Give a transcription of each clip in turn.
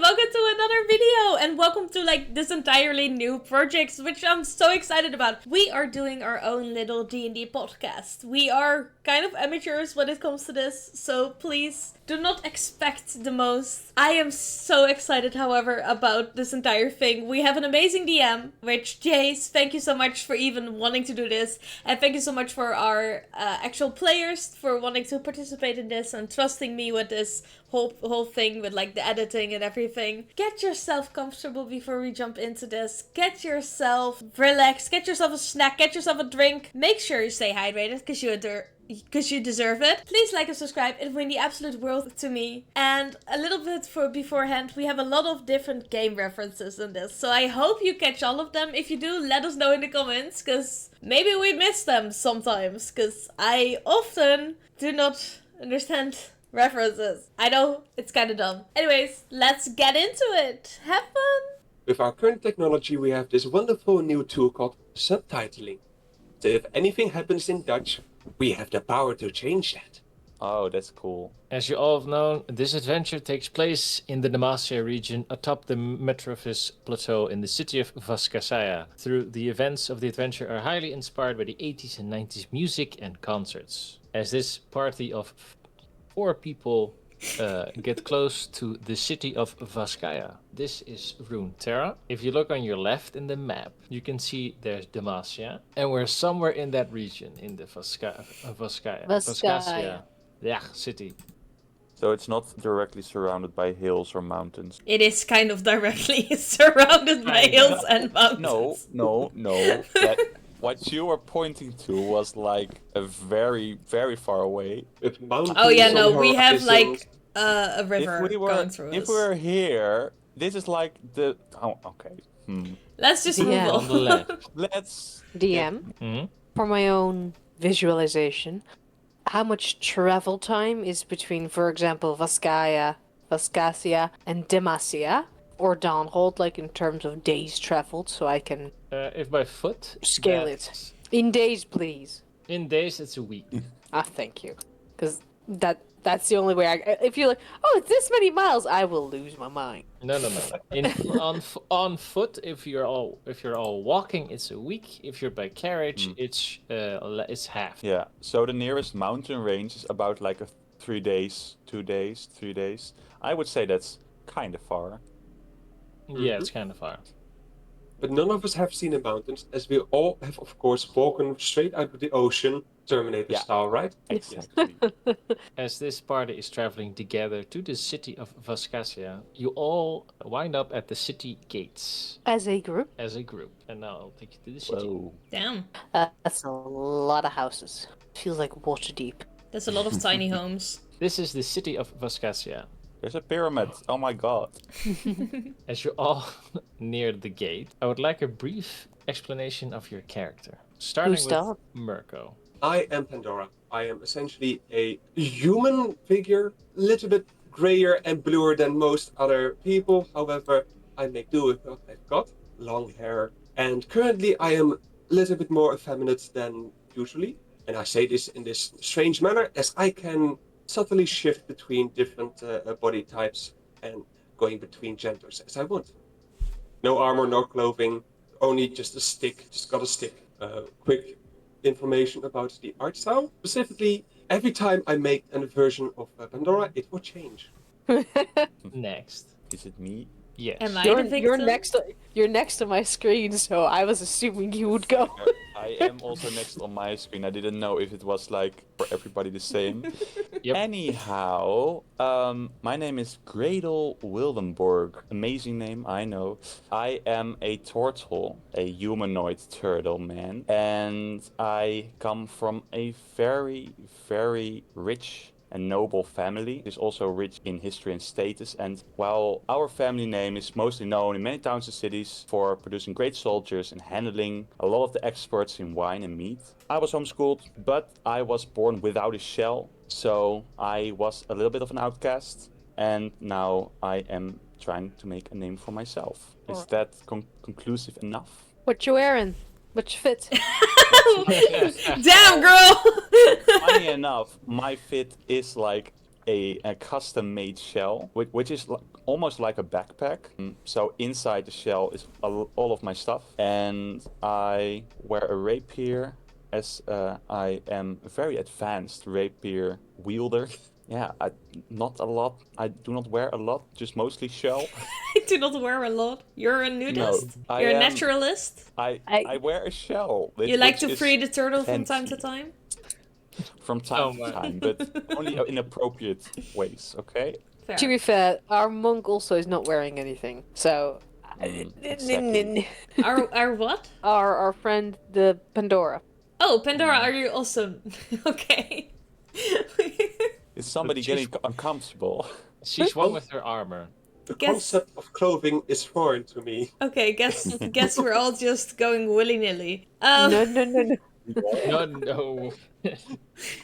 welcome to another video, and welcome to this entirely new project, which I'm so excited about. We are doing our own little D&D podcast. We are kind of amateurs when it comes to this, so please do not expect the most. I am so excited, however, about this entire thing. We have an amazing DM, which, Jace, thank you so much for even wanting to do this, and thank you so much for our actual players for wanting to participate in this and trusting me with this whole thing with the editing and everything. Get yourself comfortable before we jump into this. Get yourself relaxed, get yourself a snack, get yourself a drink. Make sure you stay hydrated because you deserve it. Please like and subscribe. It would mean the absolute world to me. And a little bit for beforehand, we have a lot of different game references in this, so I hope you catch all of them. If you do, let us know in the comments, because maybe we miss them sometimes, because I often do not understand references. I know, it's kind of dumb. Anyways, let's get into it. Have fun! With our current technology, we have this wonderful new tool called subtitling. So if anything happens in Dutch, we have the power to change that. Oh, that's cool. As you all have known, this adventure takes place in the Demacia region atop the Metrophis Plateau in the city of Vaskasaya. Through the events of the adventure are highly inspired by the 80s and 90s music and concerts. As this party of 4 people get close to the city of Vaskaya. This is Runeterra. If you look on your left in the map, you can see there's Demacia, and we're somewhere in that region, in the Vaskaya. Yeah, city. So it's not directly surrounded by hills or mountains. It is kind of directly surrounded by hills and mountains. No. What you were pointing to was a very, very far away. With mountains. Oh yeah, no, on we have horizons. a river going through us. If we were here, this is the... Oh, okay. Let's just move On on. the left. Let's... DM, for my own visualization, how much travel time is between, for example, Vaskasia, and Demacia, or Dawnhold, in terms of days traveled, so I can If by foot, scale it. In days, please. In days, it's a week. Thank you. Because that's the only way if you're it's this many miles, I will lose my mind. No. On foot, if you're all walking, it's a week. If you're by carriage, it's half. Yeah, so the nearest mountain range is about 3 days, 2 days, 3 days. I would say that's kind of far. Yeah, it's kind of far. But none of us have seen the mountains, as we all have, of course, walked straight out of the ocean, Terminator style, right? Exactly. As this party is traveling together to the city of Vaskasia, you all wind up at the city gates As a group, and now I'll take you to the city. Whoa. Damn, that's a lot of houses. Feels like water deep. that's a lot of tiny homes. This is the city of Vaskasia. There's a pyramid. Oh my god. As you're all near the gate, I would like a brief explanation of your character, starting with start? Mirko. I am Pandora. I am essentially a human figure, a little bit grayer and bluer than most other people. However, I make do with what I've got. Long hair. And currently I am a little bit more effeminate than usually. And I say this in this strange manner, as I can subtly shift between different body types and going between genders as I want. No armor, no clothing, only just a stick. Just got a stick. Quick information about the art style. Specifically, every time I make a version of Pandora, it will change. Next. Is it me? Yes. Am I the victim? You're next to my screen, so I was assuming you would go. I am also next on my screen. I didn't know if it was for everybody the same. Yep. Anyhow, my name is Gradle Wildenborg. Amazing name, I know. I am a turtle, a humanoid turtle man, and I come from a very, very rich and noble family. Is also rich in history and status, and while our family name is mostly known in many towns and cities for producing great soldiers and handling a lot of the experts in wine and meat, I was homeschooled, but I was born without a shell, so I was a little bit of an outcast, and now I am trying to make a name for myself. Is that conclusive enough? What you wearing? Which fit? Damn, girl! Funny enough, my fit is a custom-made shell, which is almost like a backpack. So inside the shell is all of my stuff, and I wear a rapier, as I am a very advanced rapier wielder. Yeah, not a lot. I do not wear a lot, just mostly shell. I do not wear a lot. You're a nudist? I You're a am- naturalist? I wear a shell. You like which to is free the turtle from time to plenty. time? From time to time, but only in appropriate ways, okay? Fair. To be fair, our monk also is not wearing anything. So, Exactly. Our what? our friend the Pandora. Oh, Pandora, are you also... Okay. Is somebody getting uncomfortable? She's one with her armor. The Guess- concept of clothing is foreign to me. Okay, guess we're all just going willy-nilly. No. No.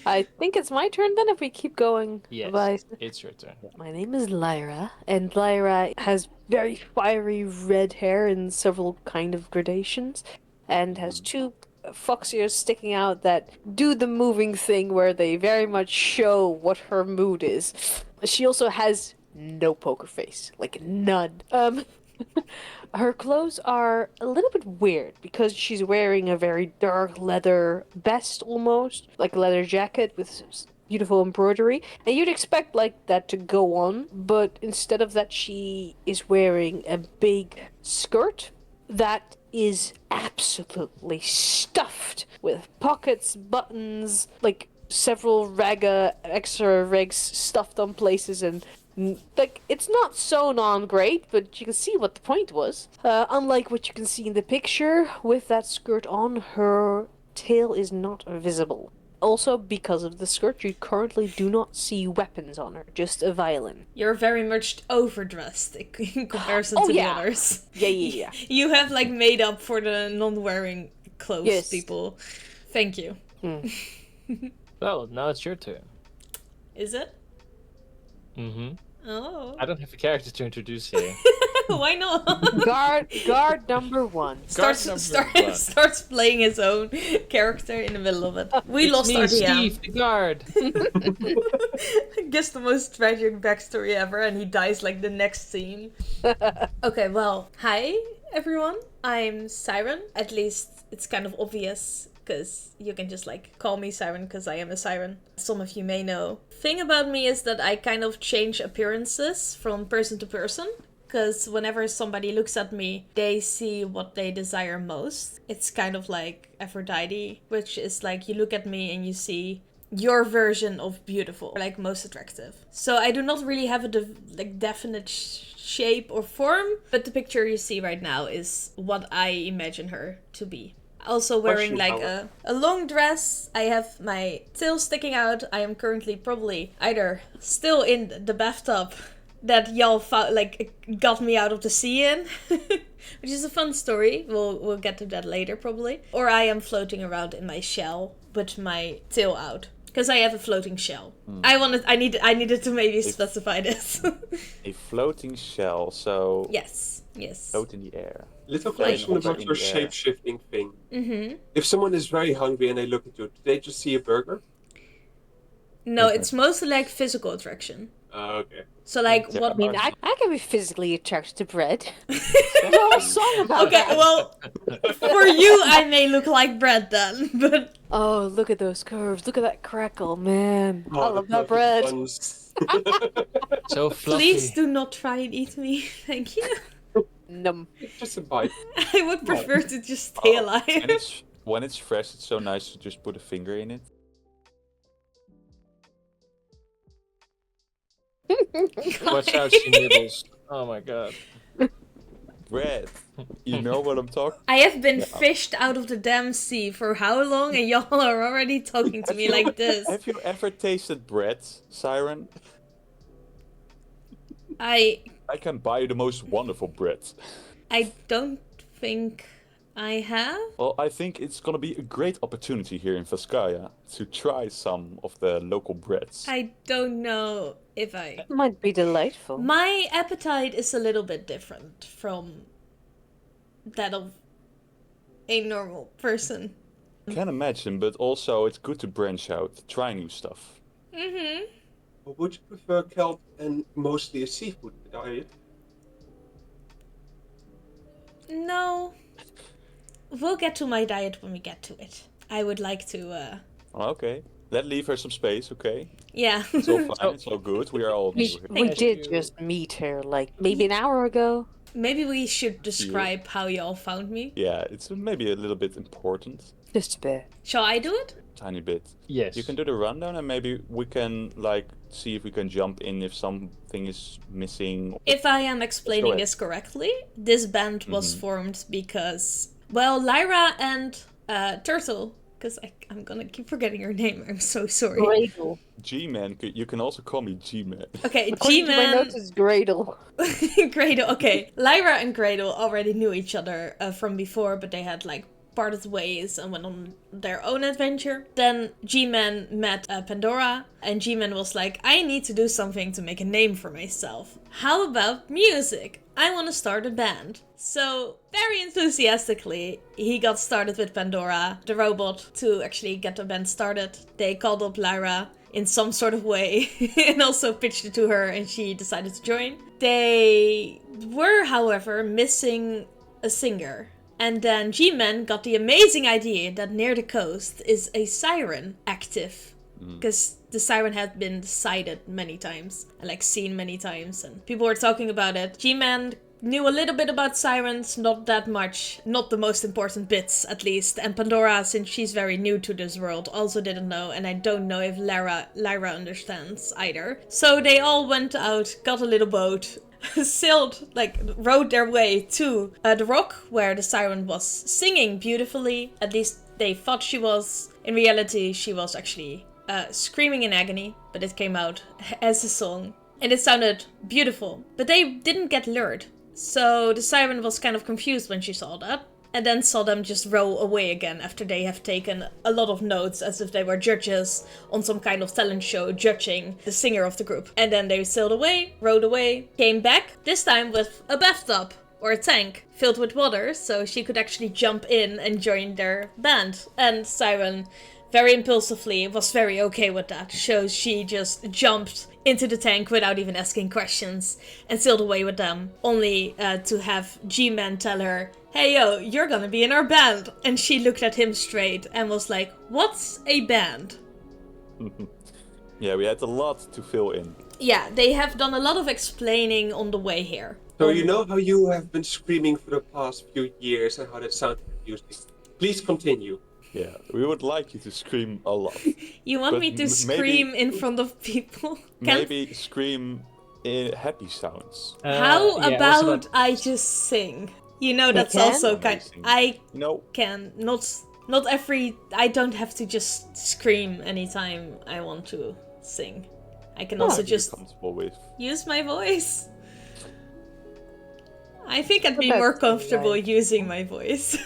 I think it's my turn then if we keep going. Yes, by- it's your turn. My name is Lyra, and Lyra has very fiery red hair in several kind of gradations, and has two fox ears sticking out that do the moving thing where they very much show what her mood is. She also has no poker face, like none. Her clothes are a little bit weird because she's wearing a very dark leather vest almost, like a leather jacket with beautiful embroidery. And you'd expect like that to go on, but instead of that she is wearing a big skirt that is absolutely stuffed with pockets, buttons, like several extra rags stuffed on places, and like it's not sewn on great, but you can see what the point was. Unlike what you can see in the picture, with that skirt on, her tail is not visible. Also, because of the skirt, you currently do not see weapons on her, just a violin. You're very much overdressed in comparison Oh, to yeah. the others. Yeah. You have like made up for the non-wearing clothes Yes. people. Thank you. Well, now it's your turn. Is it? Mm-hmm. Oh. I don't have a character to introduce here. Why not? Guard number one. starts playing his own character in the middle of it. We It's lost me, our DM. Steve, the guard. Guess the most tragic backstory ever, and he dies like the next scene. Okay, well, hi everyone. I'm Siren. At least it's kind of obvious, because you can just like call me Siren because I am a siren. Some of you may know. Thing about me is that I kind of change appearances from person to person. Because whenever somebody looks at me, they see what they desire most. It's kind of like Aphrodite, which is like you look at me and you see your version of beautiful, like most attractive. So I do not really have a definite shape or form, but the picture you see right now is what I imagine her to be. Also wearing like a long dress. I have my tail sticking out. I am currently probably either still in the bathtub that y'all got me out of the sea in, which is a fun story. We'll get to that later probably. Or I am floating around in my shell with my tail out, because I have a floating shell. I needed to maybe specify this. A floating shell, so Yes. float in the air. Little Flying question over about in your the air. shape-shifting thing. Mm-hmm. If someone is very hungry and they look at you, do they just see a burger? No, it's mostly like physical attraction. Okay. So like Yeah, what? I mean, I can be physically attracted to bread. There's a whole song about Okay, that. well, for you I may look like bread then, but Oh, look at those curves. Look at that crackle, man. I Oh, love the that bread. buns. So fluffy. please do not try and eat me. Thank you. Num. Just a bite. I would prefer to just stay alive. When it's fresh, it's so nice to just put a finger in it. Watch out, she nibbles. Oh my god. Bread. You know what I'm talking? I have been fished out of the damn sea for how long, and y'all are already talking to me like this. Have you ever tasted bread, Siren? I can buy you the most wonderful bread. I don't think I have. Well, I think it's gonna be a great opportunity here in Vizcaya to try some of the local breads. I don't know if I... Might be delightful. My appetite is a little bit different from that of a normal person. Can imagine, but also it's good to branch out, try new stuff. Mm-hmm. Or would you prefer kelp and mostly a seafood diet? No, we'll get to my diet when we get to it. I would like to, Okay. Let's leave her some space, okay? yeah. It's all fine, So- it's all good. We are all new here. We As did you- just meet her, like, maybe an hour ago. Maybe we should describe how y'all found me. Yeah, it's maybe a little bit important. Just a bit. Shall I do it? Tiny bit. Yes. You can do the rundown and maybe we can like see if we can jump in if something is missing. If I am explaining ahead. this correctly, this band was formed because, well, Lyra and Turtle, because I'm gonna keep forgetting her name, I'm so sorry. Gradle. G-Man, you can also call me G-Man. Okay, According to my G-Man, notes, it's Gradle. Gradle, okay. Lyra and Gradle already knew each other from before, but they had like parted ways and went on their own adventure. Then G-Man met Pandora, and G-Man was like, I need to do something to make a name for myself. How about music? I want to start a band. So, very enthusiastically, he got started with Pandora, the robot, to actually get the band started. They called up Lyra in some sort of way and also pitched it to her, and she decided to join. They were, however, missing a singer. And then G-Man got the amazing idea that near the coast is a siren active. Because the siren had been sighted many times and like seen many times, and people were talking about it. G-Man knew a little bit about sirens, not that much, not the most important bits at least. And Pandora, since she's very new to this world, also didn't know, and I don't know if Lyra understands either. So they all went out, got a little boat, sailed, like, rowed their way to the rock where the siren was singing beautifully. At least they thought she was. In reality, she was actually screaming in agony, but it came out as a song. And it sounded beautiful. But they didn't get lured. So the siren was kind of confused when she saw that. And then saw them just row away again after they have taken a lot of notes as if they were judges on some kind of talent show judging the singer of the group. And then they sailed away, rowed away, came back, this time with a bathtub or a tank filled with water, so she could actually jump in and join their band. And Siren, very impulsively, was very okay with that. So she just jumped into the tank without even asking questions and sailed away with them, only to have G-Man tell her, hey yo, you're gonna be in our band. And she looked at him straight and was like, what's a band? Yeah, we had a lot to fill in. Yeah, they have done a lot of explaining on the way here. So you know how you have been screaming for the past few years and how that sounds confusing. Please continue. Yeah, we would like you to scream a lot. You want But me to maybe- scream in front of people? Maybe scream in happy sounds. How yeah, about also I just sing? You know, that's can? also kind. Amazing. I You know, can not every. I don't have to just scream anytime I want to sing. I can also what you're just comfortable with. use my voice. I think I'd be But more that's comfortable right. using my voice.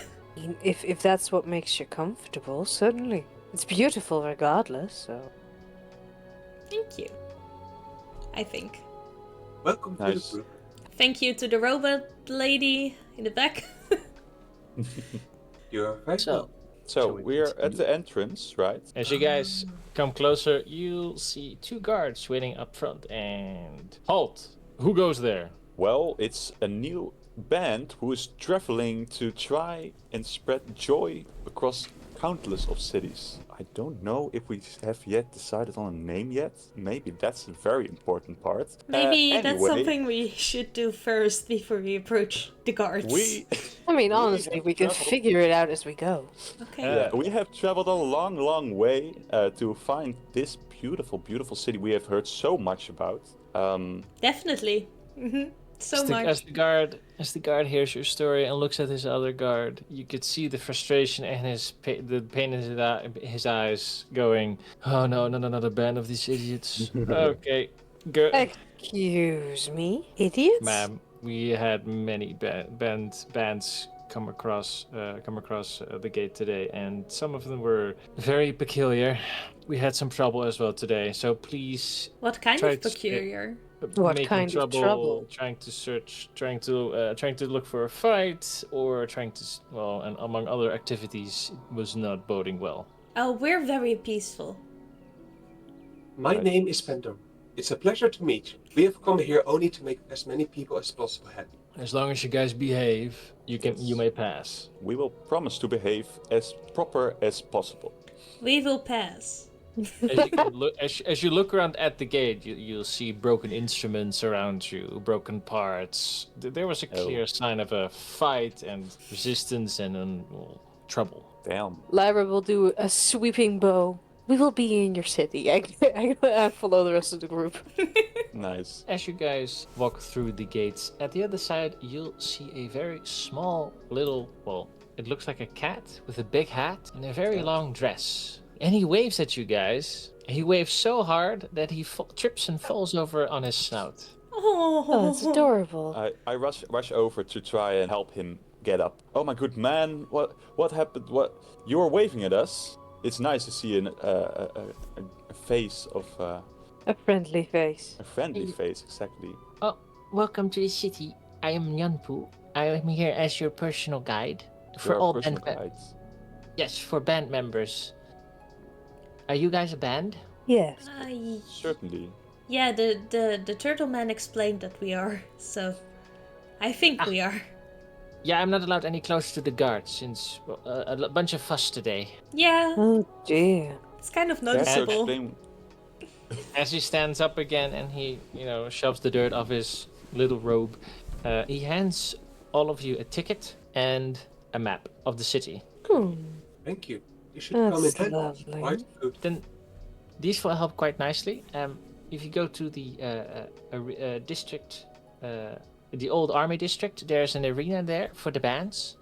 If that's what makes you comfortable, certainly. It's beautiful regardless, so. Thank you. I think. Welcome to Nice. the group. Thank you to the robot lady in the back. You're very So, welcome. So Shall we we're at continue? the entrance, right? as you guys come closer, you'll see two guards waiting up front. And halt! Who goes there? Well, it's a new band who is traveling to try and spread joy across countless of cities. I don't know if we have yet decided on a name yet. Maybe that's a very important part. Maybe that's Anyway, something we should do first before we approach the guards. we I mean, We honestly, have we can traveled- figure it out as we go. Okay. we have traveled a long, long way to find this beautiful, beautiful city we have heard so much about. Definitely. So As the, much. as the guard hears your story and looks at his other guard, you could see the frustration and the pain in his eyes, going, "Oh no, not another band of these idiots." Okay, go, Excuse me, idiots? ma'am. We had many bands come across the gate today, and some of them were very peculiar. We had some trouble as well today, so please. What kind Try of to peculiar? What making kind of trouble? Trying to search, trying to look for a fight, or trying to and among other activities, was not boding well. Oh, we're very peaceful. My Right. name is Pandora. It's a pleasure to meet you. We have come here only to make as many people as possible happy. As long as you guys behave, you may pass. We will promise to behave as proper as possible. We will pass. As you look around at the gate, you'll see broken instruments around you, broken parts. There was a clear sign of a fight and resistance and trouble. Damn. Lyra will do a sweeping bow. We will be in your city. I follow the rest of the group. Nice. As you guys walk through the gates, at the other side, you'll see a very small little, well, it looks like a cat with a big hat and a very long dress. And he waves at you guys. He waves so hard that he trips and falls over on his snout. Oh, it's adorable. I rush over to try and help him get up. Oh my good man, what happened? What you were waving at us? It's nice to see a face of A friendly face. a friendly face, exactly. Oh, welcome to the city. I am Nyanpu. I am here as your personal guide for Your all personal band guides. Yes, for band members. Are you guys a band? Yes. Certainly. Yeah, the turtle man explained that we are, so I think we are. Yeah, I'm not allowed any closer to the guards since a bunch of fuss today. Yeah, Oh dear. it's kind of Perhaps noticeable. explain- As he stands up again and he, shoves the dirt off his little robe, he hands all of you a ticket and a map of the city. Thank you. You should come in That's handy. lovely. Quite good. Then these will help quite nicely. If you go to the district, the old army district, there's an arena there for the bands,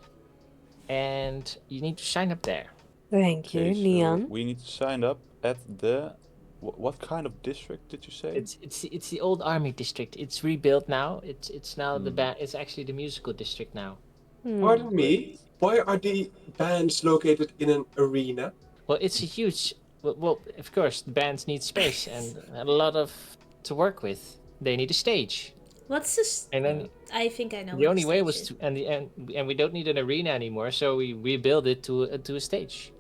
and you need to sign up there. Thank you, Okay, so Neon. we need to sign up at the... What kind of district did you say? It's the old army district. It's rebuilt now. It's now the band. It's actually the musical district now. Pardon me, why are the bands located in an arena? Well, it's a huge. Well, of course, the bands need space and a lot of to work with. They need a stage, What's this? and then I think I know. the what only way stage was is. to and we don't need an arena anymore, so we rebuild it to a stage.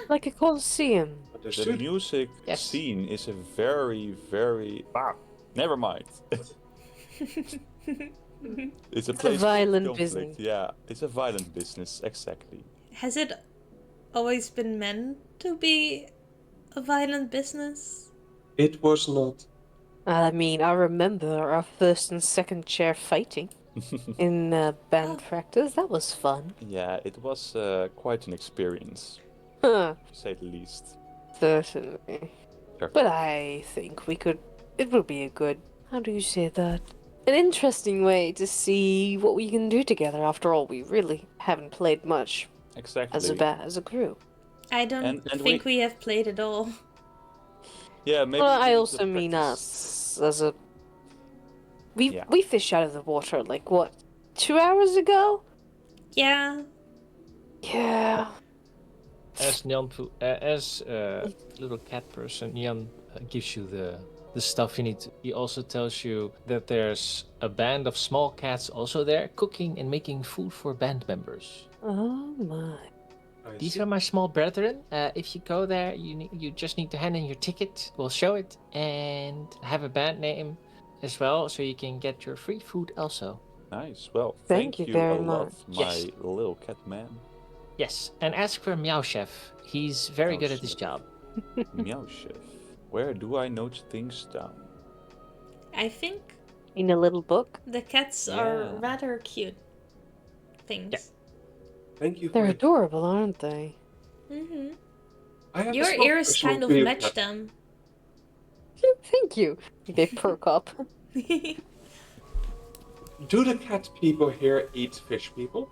Like a coliseum. The Understood. music Yes. scene is a very, very... never mind. It's a place of violent conflict. business. Yeah, it's a violent business, exactly. Has it always been meant to be a violent business? It was not. I mean, I remember our first and second chair fighting in band practice. That was fun. Yeah, it was quite an experience, Huh, to say the least. certainly. Sure. But I think we could. It would be a good. How do you say that? An interesting way to see what we can do together. After all, we really haven't played much Exactly. as a group. I don't And think we have played at all. Yeah, maybe. Well, we I need also to mean practice. us as a. Yeah. We fished out of the water like what, 2 hours ago? Yeah, Yeah. As little cat person, Nyan gives you the stuff you need. He also tells you that there's a band of small cats also there, cooking and making food for band members. Oh my. I These see. are my small brethren. If you go there, you just need to hand in your ticket. We'll show it and have a band name as well, so you can get your free food also. Nice. Well, Thank thank you you very a lot, much. my Yes. little cat man. Yes, and ask for Meow Chef. He's very Meow good at his Chef. job. Meow chef. Where do I note things down? I think In a little book. the cats are Yeah. rather cute things. Thank you. They're For adorable, aren't they? Mm-hmm. I have a Your small ears question kind of for you, match Kat. them. Thank you. They perk up. Do the cat people here eat fish people?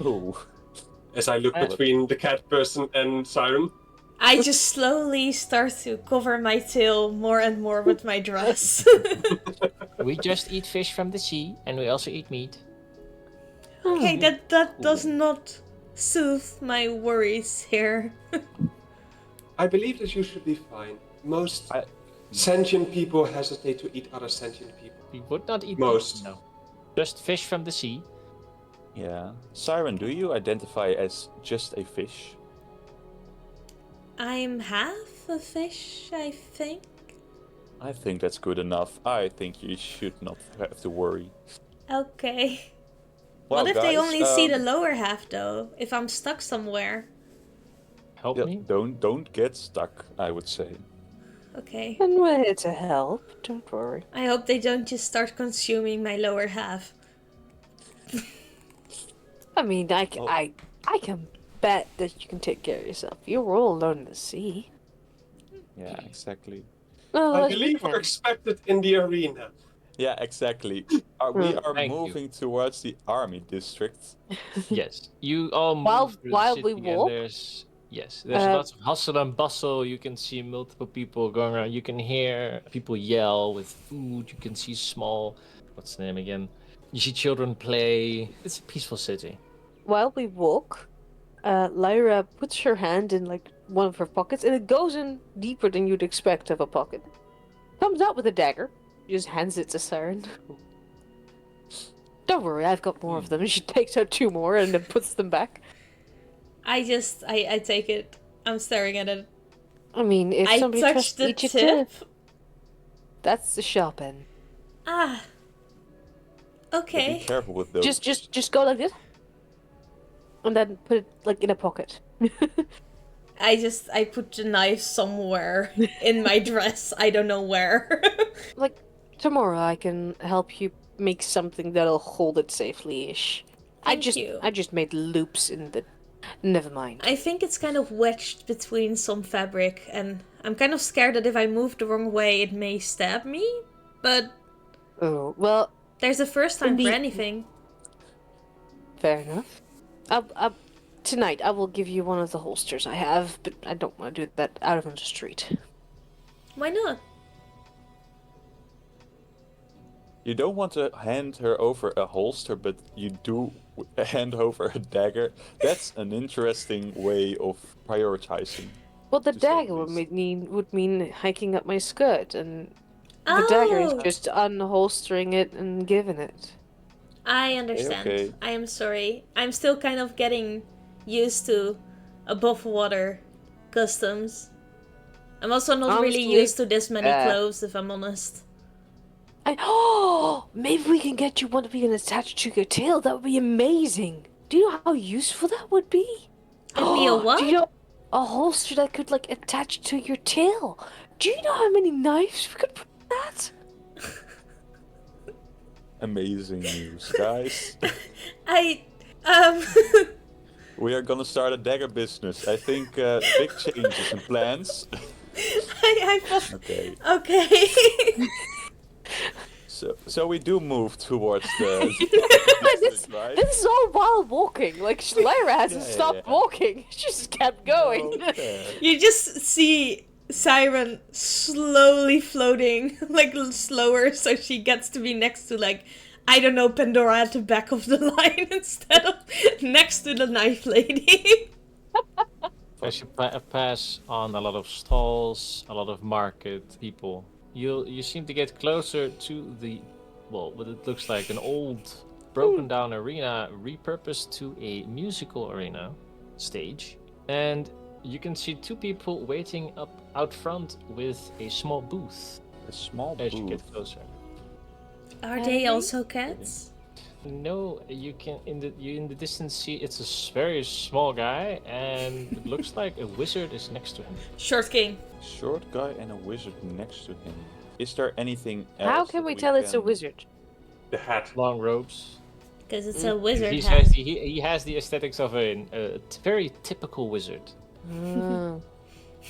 Oh. As I look between the cat person and Siren. I just slowly start to cover my tail more and more with my dress. We just eat fish from the sea, and we also eat meat. Okay, that does not soothe my worries here. I believe that you should be fine. Most sentient people hesitate to eat other sentient people. We would not eat Most. meat, no. Just fish from the sea. Yeah. Siren, do you identify as just a fish? I'm half a fish, I think. I think that's good enough. I think you should not have to worry. Okay. Well, What if they guys, only see the lower half, though? If I'm stuck somewhere? Help yeah, me? don't get stuck, I would say. Okay. And we're here to help. Don't worry. I hope they don't just start consuming my lower half. I mean, I can bet that you can take care of yourself. You're all alone in the sea. Yeah, exactly. Well, I as we believe can. we're expected in the arena. Yeah, exactly. We are Thank you. moving towards the army district. Yes. You all move While- through while the we city and walk, there's Uh, lots of hustle and bustle. You can see multiple people going around. You can hear people yell with food. You can see small, what's the name again? You see children play. It's a peaceful city. While we walk, Lyra puts her hand in like one of her pockets, and it goes in deeper than you'd expect of a pocket. Comes out with a dagger. Just hands it to Siren. Don't worry, I've got more of them. And she takes out 2 more and then puts them back. I take it. I'm staring at it. I mean, if I somebody touched trusts the each tip. that's the sharp end. Ah. But Okay. be careful with those. Just go like this, and then put it like in a pocket. I put the knife somewhere in my dress. I don't know where. Like tomorrow, I can help you make something that'll hold it safely-ish. Thank you. I just made loops in the. Never mind. I think it's kind of wedged between some fabric, and I'm kind of scared that if I move the wrong way, it may stab me. But Oh well, there's a first time for Indeed. anything. fair enough. Tonight I will give you one of the holsters I have, but I don't want to do that out on the street. Why not? You don't want to hand her over a holster, but you do hand over a dagger. That's an interesting way of prioritizing. Well, the To say the dagger would least. mean hiking up my skirt, and the dagger is Oh, just unholstering it and giving it. I understand. okay. I am sorry. I'm still kind of getting used to above water customs. I'm also not really Honestly, used to this many clothes, if I'm honest. Maybe we can get you one we can attach to your tail. That would be amazing. Do you know how useful that would be? Give me a what? Do you know a holster that could like attach to your tail? Do you know how many knives we could put in that? Amazing news, guys. um We are gonna start a dagger business. I think big changes in plans. I thought Okay. okay. So we do move towards the this, right? this is all while walking. Like Lyra hasn't Yeah, stopped yeah. walking. She just kept going. Okay. You just see Siren slowly floating, like slower, so she gets to be next to, like, I don't know, Pandora at the back of the line instead of next to the knife lady. As you pass on a lot of stalls, a lot of market people, you seem to get closer to the, well, what it looks like an old, broken down arena repurposed to a musical arena stage, and you can see 2 people waiting up out front with a small booth. A small As you booth. get closer. Are they also cats? No, you can in the distance see it's a very small guy, and it looks like a wizard is next to him. Short King. Short guy and a wizard next to him. Is there anything else? How can that we tell it's a can- wizard? The hat. Long robes. Because it's a wizard He hat. he has the aesthetics of a very typical wizard. Mm.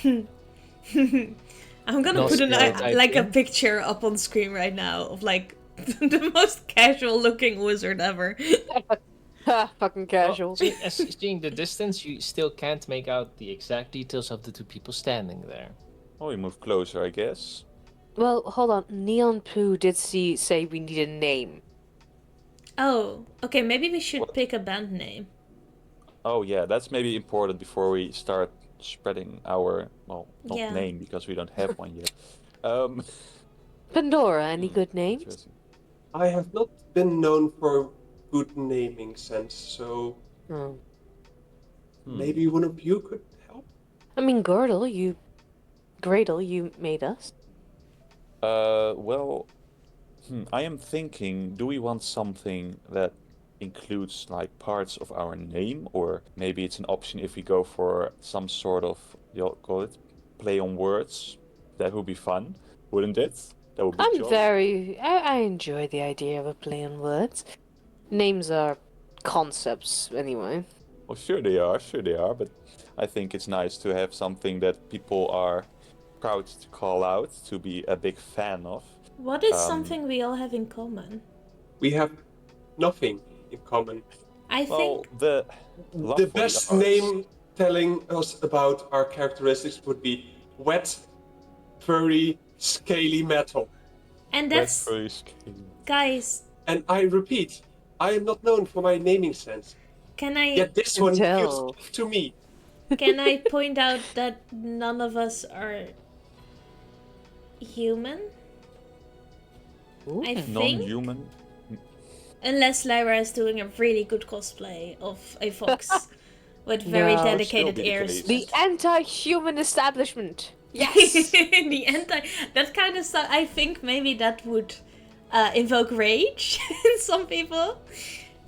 I'm gonna No put stereotyping. like a picture up on screen right now of like the most casual looking wizard ever. Ha, fucking casual. Well, seeing the distance, you still can't make out the exact details of the 2 people standing there. Oh, we move closer, I guess. Well, hold on. Neon Poo did say we need a name. Oh, okay, maybe we should What? pick a band name. Oh yeah, that's maybe important before we start spreading our, well, not Yeah. name because we don't have one yet. Um, Pandora, any good names? interesting. I have not been known for good naming sense, so Oh. maybe one of you could help? I mean, Gradle, you made us. Well, I am thinking, do we want something that includes like parts of our name, or maybe it's an option if we go for some sort of, you'll call it, play on words? That would be fun, wouldn't it? That would be jolly. I enjoy the idea of a play on words. Names are concepts, anyway. Well, sure they are, but I think it's nice to have something that people are proud to call out, to be a big fan of. What is something we all have in common? We have nothing in common. I Well, think the love The for best arts. name telling us about our characteristics would be wet, furry, scaly metal. and That's that's very scary. guys, And I repeat, I am not known for my naming sense. can I Yet this one Tell. feels off to me. can I point out that none of us are human? I think Non-human. unless Lyra is doing a really good cosplay of a fox with very No. dedicated Still be the ears. case. The anti-human establishment. Yes. The anti that kind of stuff. I think maybe that would invoke rage in some people.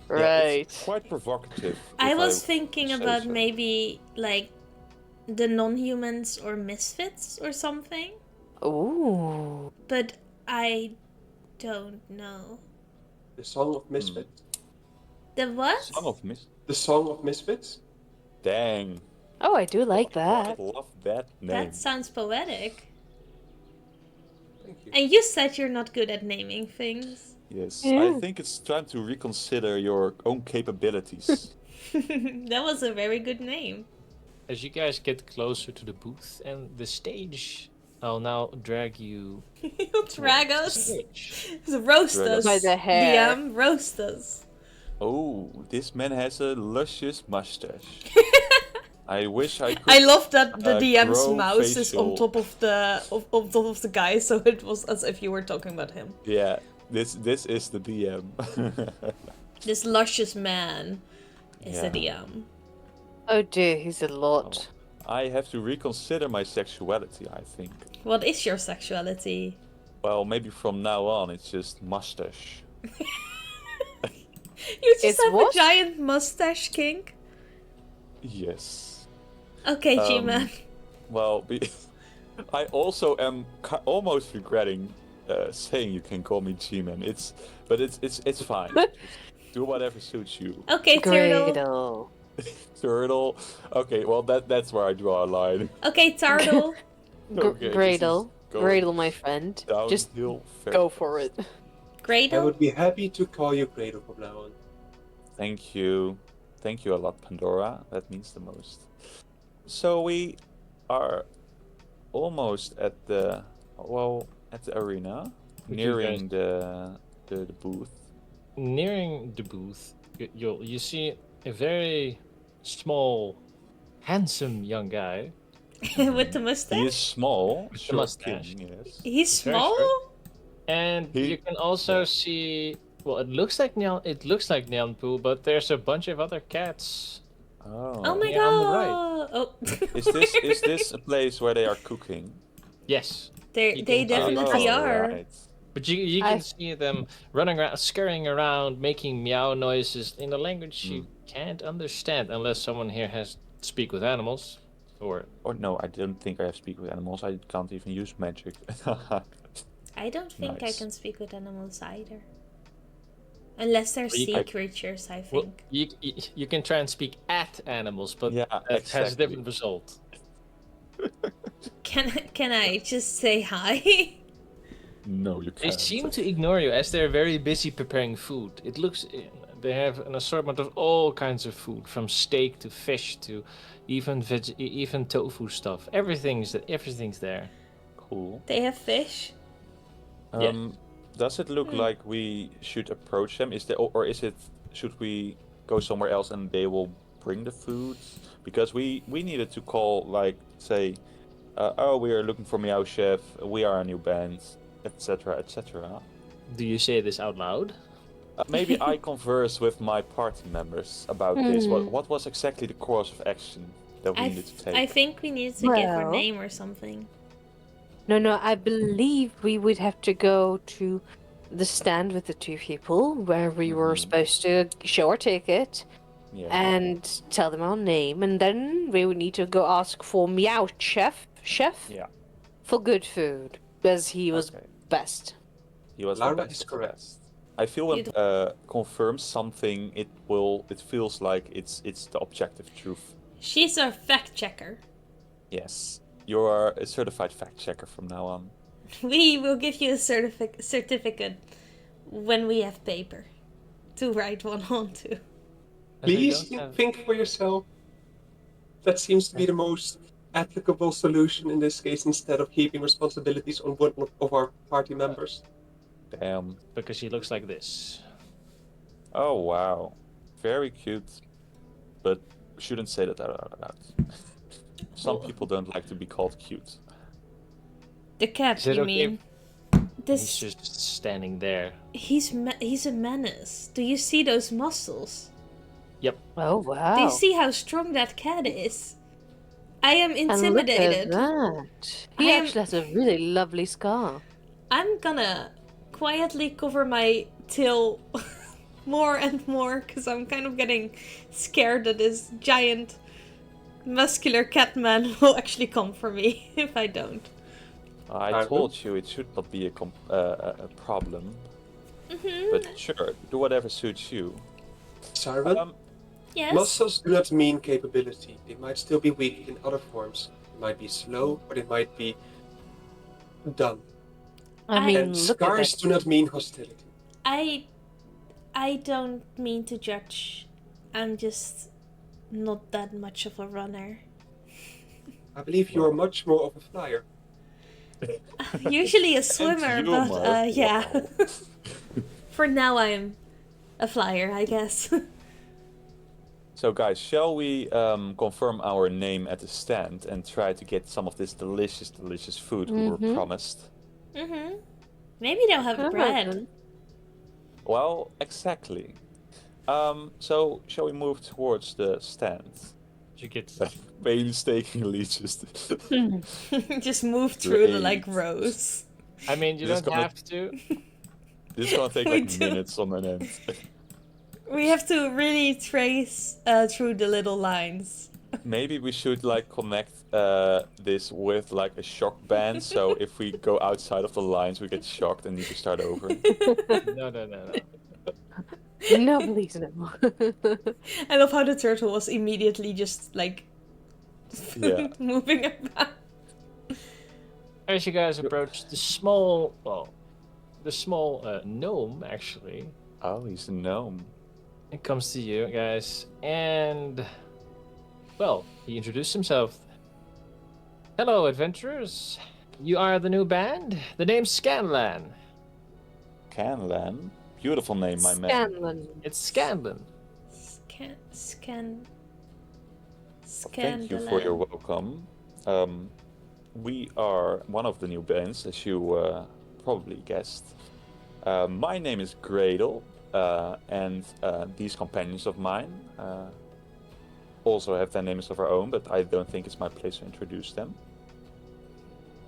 Yeah, Right. it's quite provocative. I if was thinking say about so. maybe like the non-humans or misfits or something, Ooh. but I don't know. The Song of Misfits. The what? Song of Mist. The Song of Misfits? Dang. Oh, I do like I that. love that name. That sounds poetic. Thank you. And you said you're not good at naming things. Yes, Yeah. I think it's time to reconsider your own capabilities. That was a very good name. As you guys get closer to the booth and the stage, I'll now drag you. He'll drag towards the us. stage. Roast Drag us. us. By the hair. DM, roast us. Oh, this man has a luscious mustache. I wish I could. I love that the DM's grow mouse is on facial- top of the on top of the guy, so it was as if you were talking about him. Yeah, this is the DM. This luscious man is the Yeah. DM. Oh dear, he's a lot. I have to reconsider my sexuality, I think. What is your sexuality? Well, maybe from now on it's just mustache. You just It's have what? a giant mustache kink? Yes. Okay, G-Man. Well, I also am almost regretting saying you can call me G-Man. It's fine. Just do whatever suits you. Okay, Turtle. Gradle. Turtle. Okay, well that's where I draw a line. Okay, Turtle. Okay, this Gradle. is going Gradle, my friend. Just Downhill very go for it. I Gradle. would be happy to call you Cradle from now on. Thank you. Thank you a lot, Pandora. That means the most. So we are almost at the arena, Would you nearing the booth. Nearing the booth, you see a very small, handsome young guy. With the He mustache? is small, With the short mustache. king, yes. He's Very small? short. And He- you can also see, well, it looks like Nyanpu, but there's a bunch of other cats. Oh my Yeah, on the right. god. Oh. Is this a place where they are cooking? Yes, they you they can- definitely Oh, are. right. but you can I- see them running around, scurrying around, making meow noises in a language you can't understand unless someone here has speak with animals, or Or no, I don't think I have speak with animals. I can't even use magic. I don't think I Nice. can speak with animals either. Unless they're Well, you sea can- creatures, I well, think. you can try and speak at animals, but Yeah, that has a exactly. different result. Can I just say hi? No, you They can't. seem to ignore you as they're very busy preparing food. It looks they have an assortment of all kinds of food, from steak to fish to even tofu stuff. Everything's there. Cool. They have fish. Yeah. Does it look like we should approach them? Should we go somewhere else and they will bring the food? Because we needed to call, like, say, we are looking for Meow Chef. We are a new band, etc., etc. Do you say this out loud? Maybe I converse with my party members about this. What was exactly the course of action that we needed to take? I think we need to give her Well- name or something. No, I believe we would have to go to the stand with the two people where we were supposed to show our ticket Yeah. and tell them our name, and then we would need to go ask for Meow Chef Yeah. for good food, because he was Okay. best. He was Lara the is best of the correct. best. I feel when confirms something, it feels like it's the objective truth. She's a fact checker. Yes. You are a certified fact checker from now on. We will give you a certificate when we have paper to write one onto. As we Please don't have- think for yourself. That seems to be the most applicable solution in this case, instead of keeping responsibilities on one of our party members. Damn. Because he looks like this. Oh wow. Very cute. But we shouldn't say that out loud. Some people don't like to be called cute. The cat, Is it you okay? mean? He's just standing there. He's a menace. Do you see those muscles? Oh, wow. Do you see how strong that cat is? I am And look intimidated. at that. He I am- actually has a really lovely scar. I'm gonna quietly cover my tail more and more because I'm kind of getting scared that this giant muscular cat man will actually come for me if I don't. I told you it should not be a problem. But sure, do whatever suits you. Siren, Yes. muscles do not mean capability. They might still be weak in other forms. They might be slow, or they might be dumb. I mean, And look at scars that. do not mean hostility. I don't mean to judge. I'm just not that much of a runner. I believe you are much more of a flyer. Usually a swimmer, but humor. yeah. Wow. For now I am a flyer, I guess. So guys, shall we confirm our name at the stand and try to get some of this delicious, delicious food we were promised? Maybe they'll have bread. Well, exactly. So shall we move towards the stand? You get Painstakingly just... Just move through the Great. rows. I mean, you This is don't gonna- have to. This is gonna take We like do. minutes on end. We have to really trace through the little lines. Maybe we should like connect this with like a shock band, so if we go outside of the lines we get shocked and need to start over. No. No, please, no. I love how the turtle was immediately just like Yeah. moving about. As you guys approach the small, gnome, actually, Oh, he's a gnome. it comes to you guys, and well, he introduced himself. Hello, adventurers. You are the new band. The name's Scanlan. Canlan? Beautiful name, my man. Scanlan. It's Scanlan. Scan. Thank you for your welcome. We are one of the new bands, as you probably guessed. My name is Gradle, and these companions of mine also have their names of their own, but I don't think it's my place to introduce them.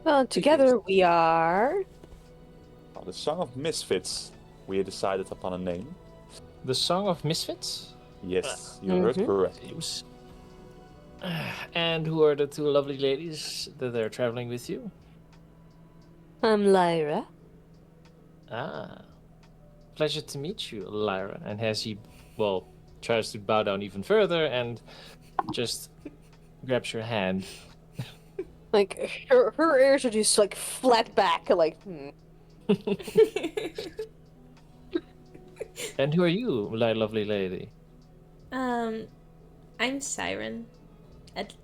Well, together we are... Well, the Song of Misfits, we decided upon a name. The Song of Misfits? Yes, you heard correctly. Seems. And who are the two lovely ladies that are traveling with you? I'm Lyra. Ah. Pleasure to meet you, Lyra. And as he, well, tries to bow down even further and just grabs your hand. Like, her ears are just, like, flat back, like, And who are you, my lovely lady? I'm Siren.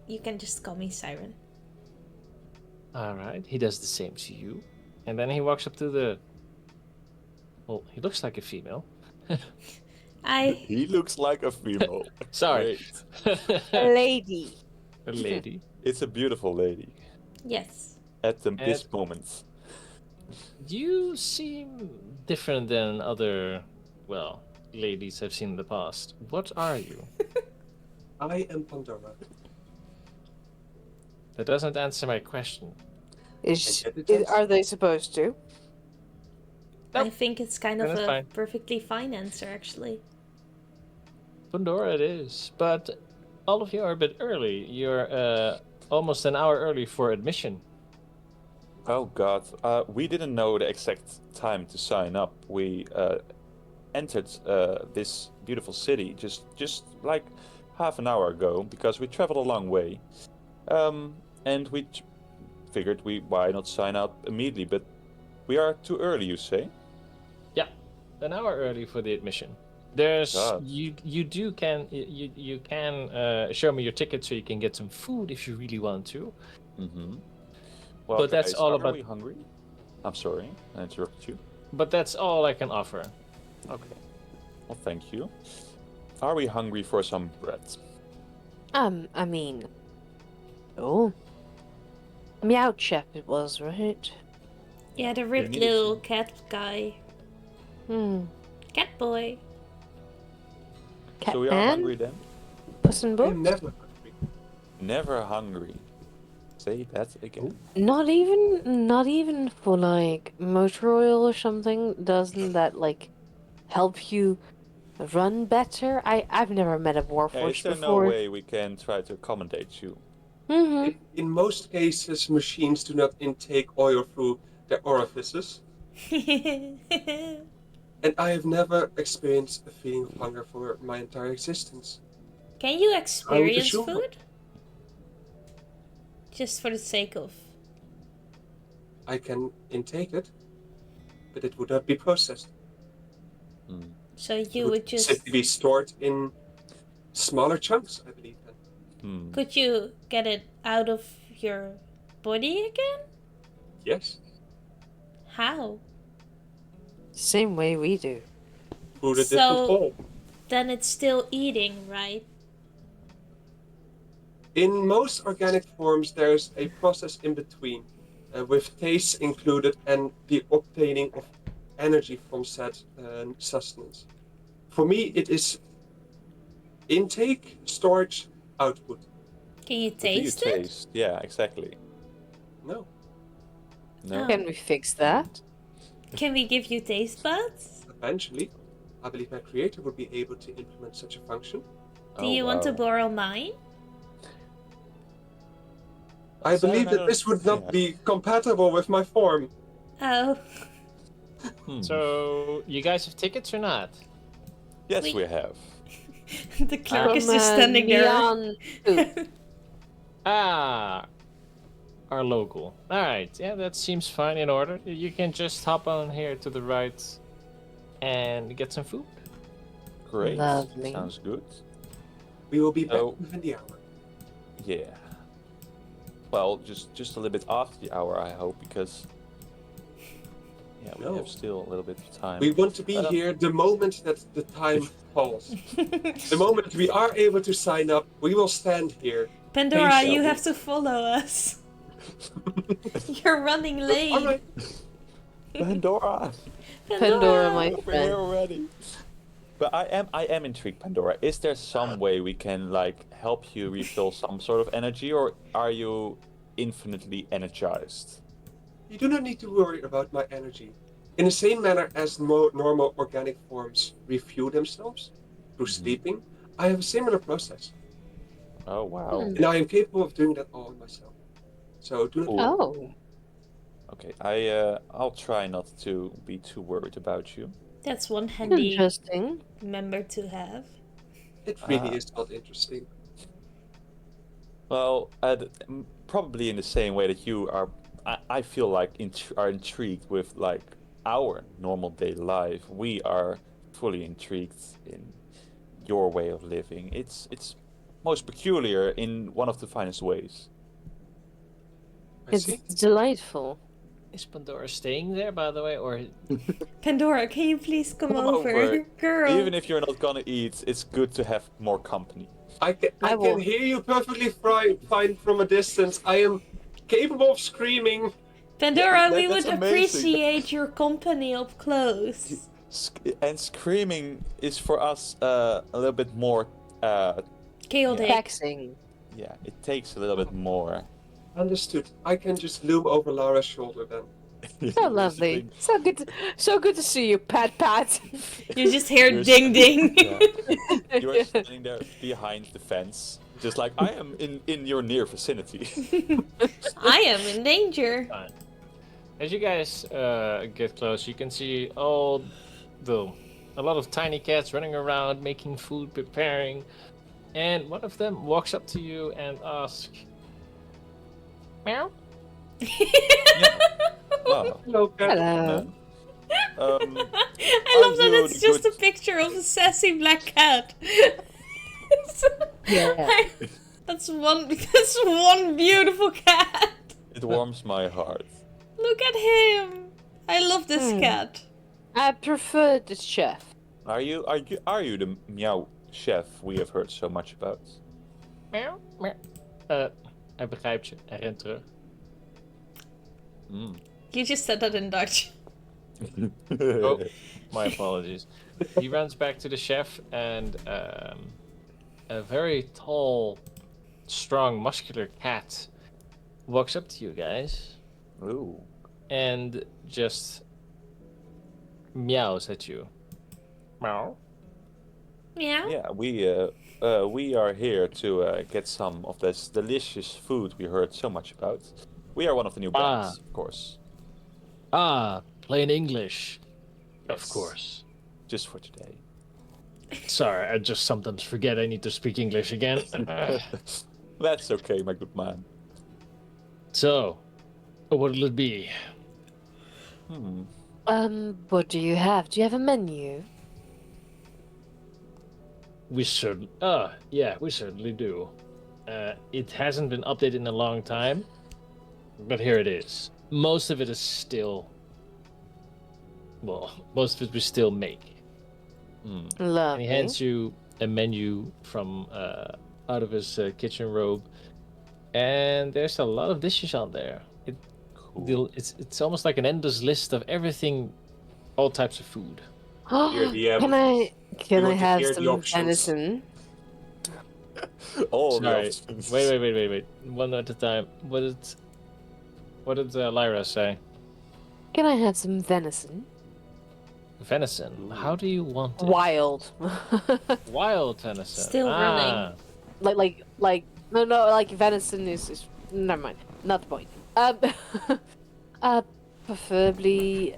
You can just call me Siren. Alright, he does the same to you. And then he walks up to the... Well, he looks like a female. He looks like a female. Sorry. Great. a lady. A lady. It's a beautiful lady. Yes. At this moment. You seem different than other, well, ladies I've seen in the past. What are you? I am Pandora. That doesn't answer my question. Are they supposed to? I Nope. think it's kind of That's a fine. perfectly fine answer, actually. Pandora it is, but all of you are a bit early. You're almost an hour early for admission. Oh God, we didn't know the exact time to sign up. We entered this beautiful city just like half an hour ago because we traveled a long way, and we figured why not sign up immediately. But we are too early, you say? Yeah, an hour early for the admission. There's God. you can show me your ticket so you can get some food if you really want to. Mm-hmm. Well, But that's guys, all are about- we hungry? I'm sorry, I interrupted you. But that's all I can offer. Okay. Well, thank you. Are we hungry for some bread? I mean... Oh. Meow Chap it was, right? Yeah, the ripped need a little few. cat guy. Cat boy. Cat So we are man? hungry then? Puss in I'm Boots? never hungry. Never hungry. Say that again. Not even for like motor oil or something. Doesn't that like help you run better? I've never met a Yeah, warforged is there no before. way we can try to accommodate you? Mm-hmm. In most cases, machines do not intake oil through their orifices, and I have never experienced a feeling of hunger for my entire existence. Can you experience assume- food? Just for the sake of... I can intake it, but it would not be processed. Hmm. So It you would just... simply be stored in smaller chunks, I believe. Then. Hmm. Could you get it out of your body again? Yes, How? Same way we do. through the So- different hole. Then it's still eating, right? In most organic forms, there's a process in between, with taste included and the obtaining of energy from said sustenance. For me, it is intake, storage, output. Can you What do you taste it? taste? Yeah, exactly. No. No. Oh. Can we fix that? Can we give you taste buds? Eventually, I believe my creator would be able to implement such a function. Do Oh, you want to wow. borrow mine? I So believe I that don't- this would not yeah. be compatible with my form. Oh, Hmm. So you guys have tickets or not? yes, we- we have. the clerk is From, just standing there. neon food. Ah, our local. All right, yeah, that seems fine in order. You can just hop on here to the right and get some food. Great. Lovely. Sounds good. We will be back Oh. within the hour. Yeah. Well, just a little bit after the hour, I hope, because yeah, we No. have still a little bit of time. We want to be here the moment that the time falls. The moment we are able to sign up, we will stand here. Pandora, Patiently. you have to follow us. You're running late. All right. Pandora, Pandora, my we're here friend. already. But I am intrigued, Pandora. Is there some way we can like help you refill some sort of energy, or are you infinitely energized? You do not need to worry about my energy. In the same manner as normal organic forms refuel themselves through sleeping, I have a similar process. Oh wow. And I am capable of doing that all myself. So do not Ooh. worry. Oh. Okay, I'll try not to be too worried about you. That's one handy Interesting. member to have. It really is not interesting. Well, probably in the same way that you are, I feel like are intrigued with like our normal day life. We are fully intrigued in your way of living. It's most peculiar in one of the finest ways. I It's see. delightful. Is Pandora staying there, by the way, or Pandora, can you please come Come over? over. Girl. Even if you're not gonna eat, it's good to have more company. I I will- can hear you perfectly fine from a distance. I am capable of screaming. Pandora, we that's would amazing. appreciate your company up close. And screaming is for us a little bit more. Chaotic. Taxing. Yeah, it takes a little bit more Understood. I can just loom over Lara's shoulder then. So lovely. So good to see you, Pat. You just hear You're ding ding. Yeah. You're standing there behind the fence, just like I am in your near vicinity. I am in danger. Fine. As you guys get close, you can see a lot of tiny cats running around, making food, preparing, and one of them walks up to you and asks, "Meow." Wow. Hello, cat. Hello. I love that you it's the just good- a picture of a sassy black cat. Yeah. That's one beautiful cat. It warms my heart. Look at him. I love this cat. I prefer the chef. Are you the meow chef we have heard so much about? Meow, meow. Hij begrijpt je. Hij rent terug. You just said that in Dutch. Oh, my apologies. He runs back to the chef, and a very tall, strong, muscular cat walks up to you guys Ooh. and just meows at you. Meow. Yeah. Yeah, we are here to get some of this delicious food we heard so much about. We are one of the new brands, of course. Ah, plain English. Of Yes. course. Just for today. Sorry, I just sometimes forget I need to speak English again. That's okay, my good man. So, what'll it be? What do you have? Do you have a menu? We certainly do. It hasn't been updated in a long time, but here it is. Most of it is still... Well, most of it we still make. And he Lovely. hands you a menu from out of his kitchen robe, and there's a lot of dishes on there. It's almost like an endless list of everything, all types of food. Here, the, Can I want to have hear the some options? venison? All the Sorry, options. wait. One at a time. What did Lyra say? Can I have some venison? Venison. How do you want it? Wild. Wild venison. Still running. No, like venison is never mind. Not the point. Preferably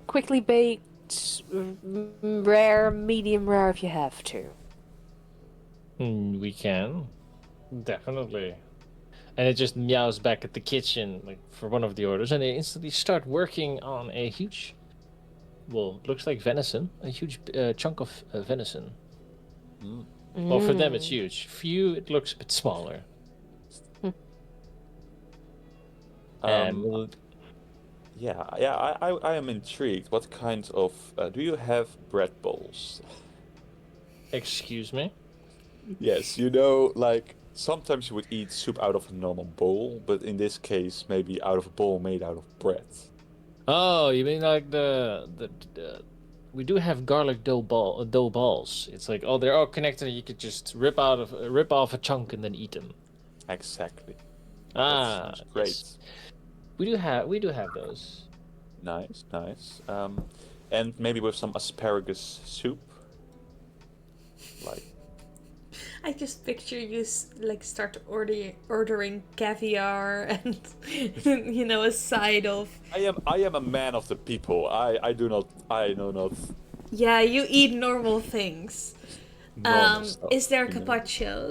quickly baked, rare, medium rare if you have to. We can. Definitely. And it just meows back at the kitchen like for one of the orders, and they instantly start working on a huge, well, looks like venison, a huge chunk of venison. Well, for them it's huge. For you, it looks a bit smaller. And I am intrigued. What kind of do you have bread bowls? excuse me. Yes, you know, like sometimes you would eat soup out of a normal bowl, but in this case, maybe out of a bowl made out of bread. Oh, you mean like the we do have garlic dough balls. It's like, oh, they're all connected, and you could just rip off a chunk and then eat them. Exactly. Ah, Sounds great. yes. We do have those. Nice. And maybe with some asparagus soup. Like, I just picture you like start ordering caviar and a side of. I am a man of the people. I know not. Yeah, you eat normal things. normal stuff, Is there you know.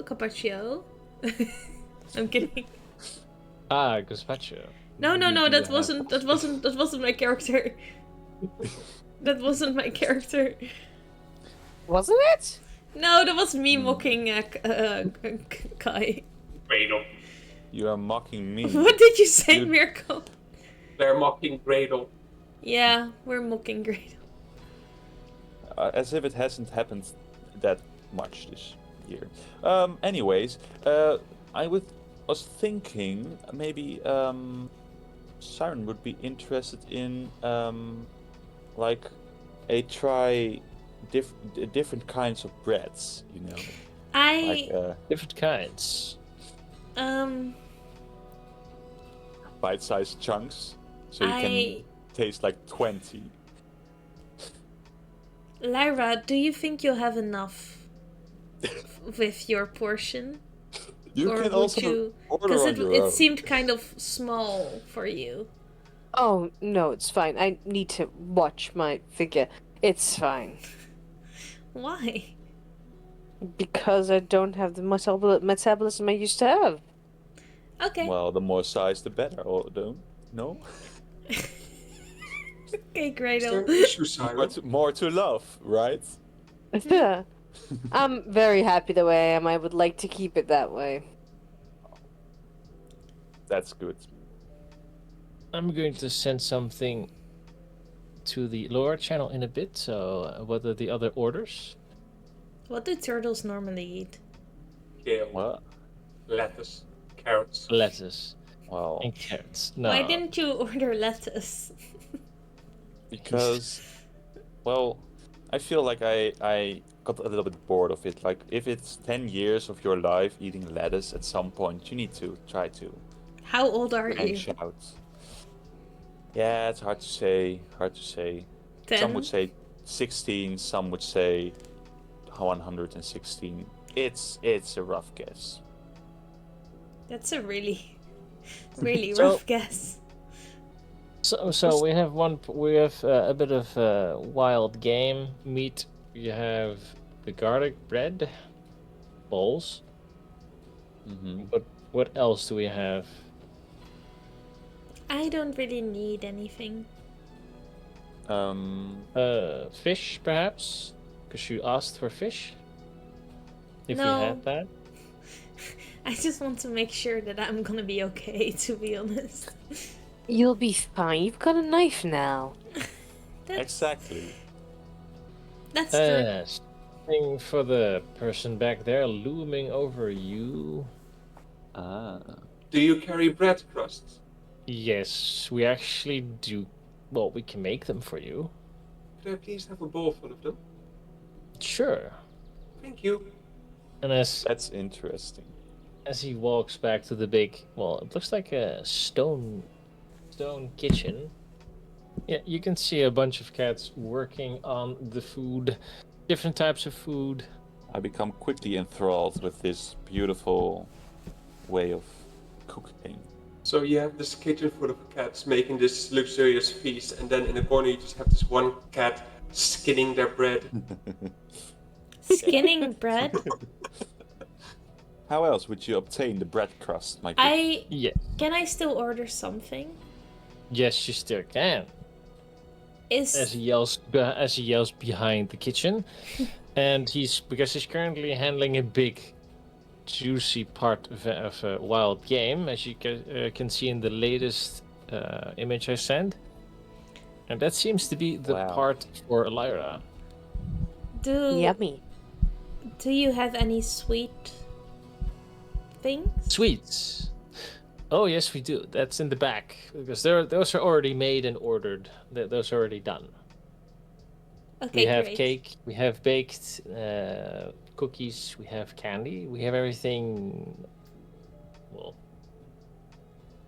carpaccio? I'm kidding. Ah, gazpacho. No, We do that have wasn't my character. That wasn't my character. Wasn't it? No, that was me mocking Kai. Cradle. You are mocking me. What did you say, You- Mirko? They're mocking Cradle. Yeah, we're mocking Great. As if it hasn't happened that much this year. Anyways, I was thinking maybe Siren would be interested in like different kinds of breads, you know. I Like different kinds. bite-sized chunks, so you can taste like 20. Lyra, do you think you'll have enough with your portion? You or can would also you? order Because on your it own. seemed kind of small for you. Oh, no, it's fine. I need to watch my figure. It's fine. Why? Because I don't have the metabolism I used to have. Okay. Well, the more size, the better. Or don't? No? Okay, Is there Gradle. an issue, Siren? More to love, right? I'm very happy the way I am. I would like to keep it that way. That's good. I'm going to send something to the lower channel in a bit. So, what are the other orders? What do turtles normally eat? Kale, What? lettuce, carrots. Lettuce Well, and carrots. No. Why didn't you order lettuce? because, well, I feel like I got a little bit bored of it. Like, if it's 10 years of your life eating lettuce, at some point you need to try to How old are you? branch out. Yeah, it's hard to say. Hard to say. 10? Some would say 16. Some would say 116. It's a rough guess. That's a really, really So- rough guess. So we have a bit of wild game meat. You have the garlic bread balls. Mm-hmm. But what else do we have? I don't really need anything. Fish perhaps, because you asked for fish. If No. you had that. I just want to make sure that I'm gonna be okay, to be honest. You'll be fine. You've got a knife now. Exactly. That's true. Something for the person back there looming over you. Ah. Do you carry bread crusts? Yes, we actually do. Well, we can make them for you. Could I please have a bowl full of them? Sure. Thank you. And That's interesting. as he walks back to the big, well, it looks like a stone kitchen. Yeah, you can see a bunch of cats working on the food, different types of food. I become quickly enthralled with this beautiful way of cooking. So you have this kitchen full of cats making this luxurious feast, and then in the corner you just have this one cat skinning their bread. Skinning bread? How else would you obtain the bread crust, my good? Yeah. Can I still order something? Yes, you still can. As Is he yells behind the kitchen, and because he's currently handling a big, juicy part of a wild game, as you can see in the latest image I sent, and that seems to be the Wow. part for Lyra. Yummy. do you have any sweet things? Sweets. Oh yes, we do. That's in the back because those are already made and ordered. Those are already done. Okay, We have great. cake, we have baked cookies, we have candy, we have everything. Well,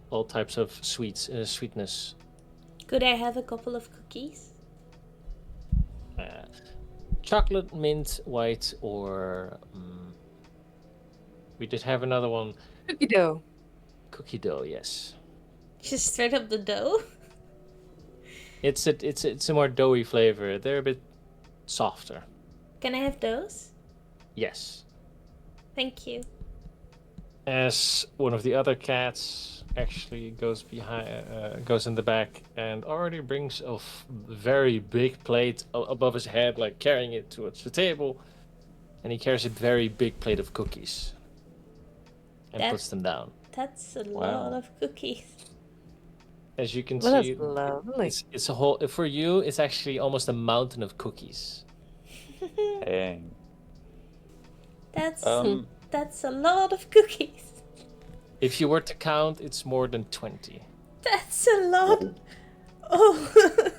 all types of sweetness. Could I have a couple of cookies? Chocolate, mint, white, or we did have another one. Cookie dough. Cookie dough, yes. Just straight up the dough? It's a more doughy flavor. They're a bit softer. Can I have those? Yes. Thank you. As one of the other cats actually goes goes in the back and already brings a very big plate above his head, like carrying it towards the table, and he carries a very big plate of cookies and That- puts them down. That's a Wow. lot of cookies. As you can Well, see, that's lovely. it's a whole for you. It's actually almost a mountain of cookies. Dang. That's Um, that's a lot of cookies. If you were to count, it's more than 20. That's a lot. Oh.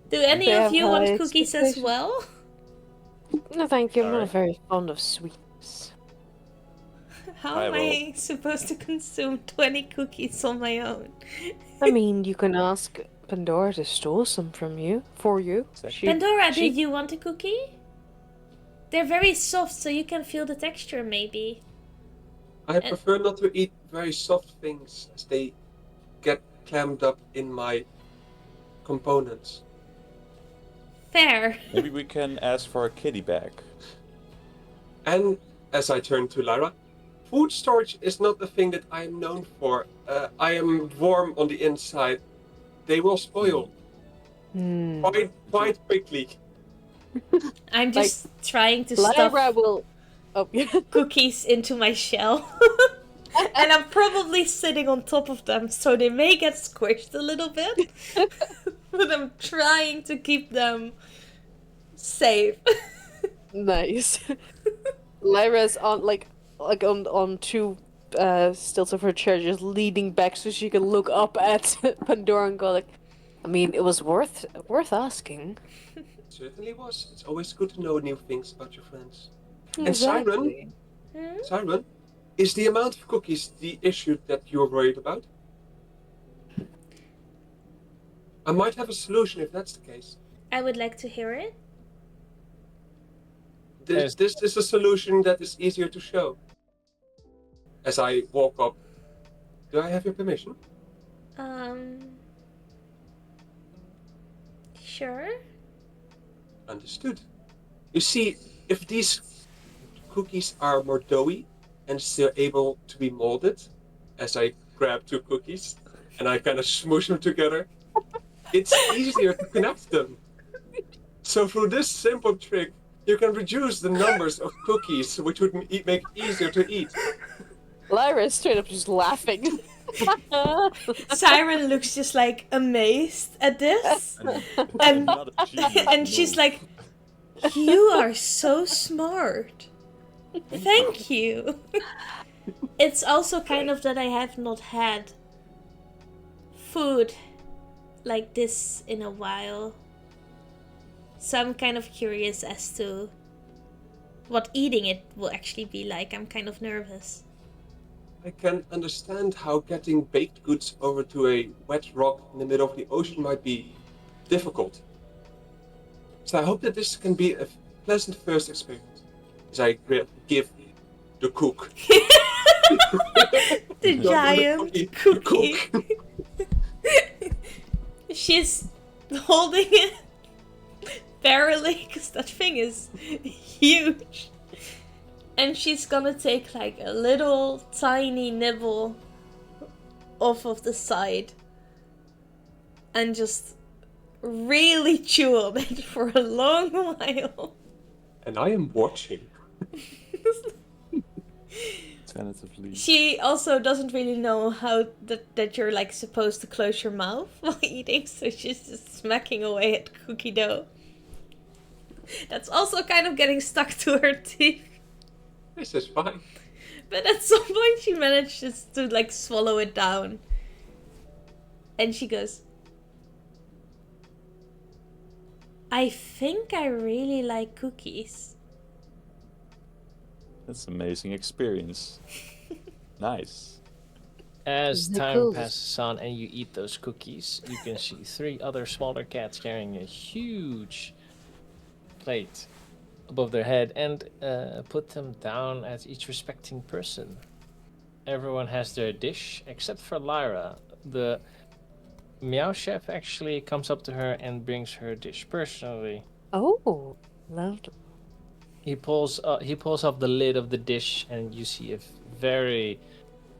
Do any They of have you want high cookies as expectations. well? No, thank you. I'm Sorry. not very fond of sweets. How I am will. I supposed to consume 20 cookies on my own? I mean, you can ask Pandora to store some for you. Exactly. Pandora, she- did you want a cookie? They're very soft, so you can feel the texture, maybe. I prefer not to eat very soft things as they get clammed up in my components. Fair. Maybe we can ask for a kitty bag. And as I turn to Lyra, food storage is not the thing that I am known for. I am warm on the inside. They will spoil quite quickly. I'm just trying to Lyra stuff will. Oh, yeah. cookies into my shell. And I'm probably sitting on top of them, so they may get squished a little bit. But I'm trying to keep them safe. Nice. Lyra's on on two stilts of her chair, just leaning back so she can look up at Pandora and go like, I mean, it was worth asking. It certainly was. It's always good to know new things about your friends. Exactly. And Siren, is the amount of cookies the issue that you're worried about? I might have a solution if that's the case. I would like to hear it. This is a solution that is easier to show. As I walk up, do I have your permission? Sure. Understood. You see, if these cookies are more doughy and still able to be molded, as I grab 2 cookies and I kind of smoosh them together, it's easier to connect them. So through this simple trick, you can reduce the numbers of cookies, which would make it easier to eat. Lyra is straight up just laughing. Siren looks just like amazed at this. And, Not a genius and she's move. like, you are so smart. Thank you. It's also kind of that I have not had food like this in a while. So I'm kind of curious as to what eating it will actually be like. I'm kind of nervous. I can understand how getting baked goods over to a wet rock in the middle of the ocean might be difficult. So I hope that this can be a pleasant first experience as I give the cook. The giant the cookie. cook. She's holding it barely because that thing is huge. And she's gonna take like a little tiny nibble off of the side and just really chew on it for a long while. And I am watching. Tentatively. She also doesn't really know how that you're like supposed to close your mouth while eating, so she's just smacking away at cookie dough. That's also kind of getting stuck to her teeth. This is fine. But at some point she manages to like swallow it down. And she goes, I think I really like cookies. That's an amazing experience. Nice. As Isn't it time cool? passes on and you eat those cookies, you can see 3 other smaller cats carrying a huge plate above their head and put them down as each respecting person. Everyone has their dish except for Lyra. The Meow Chef actually comes up to her and brings her dish personally. Oh, lovely. He pulls off the lid of the dish and you see a very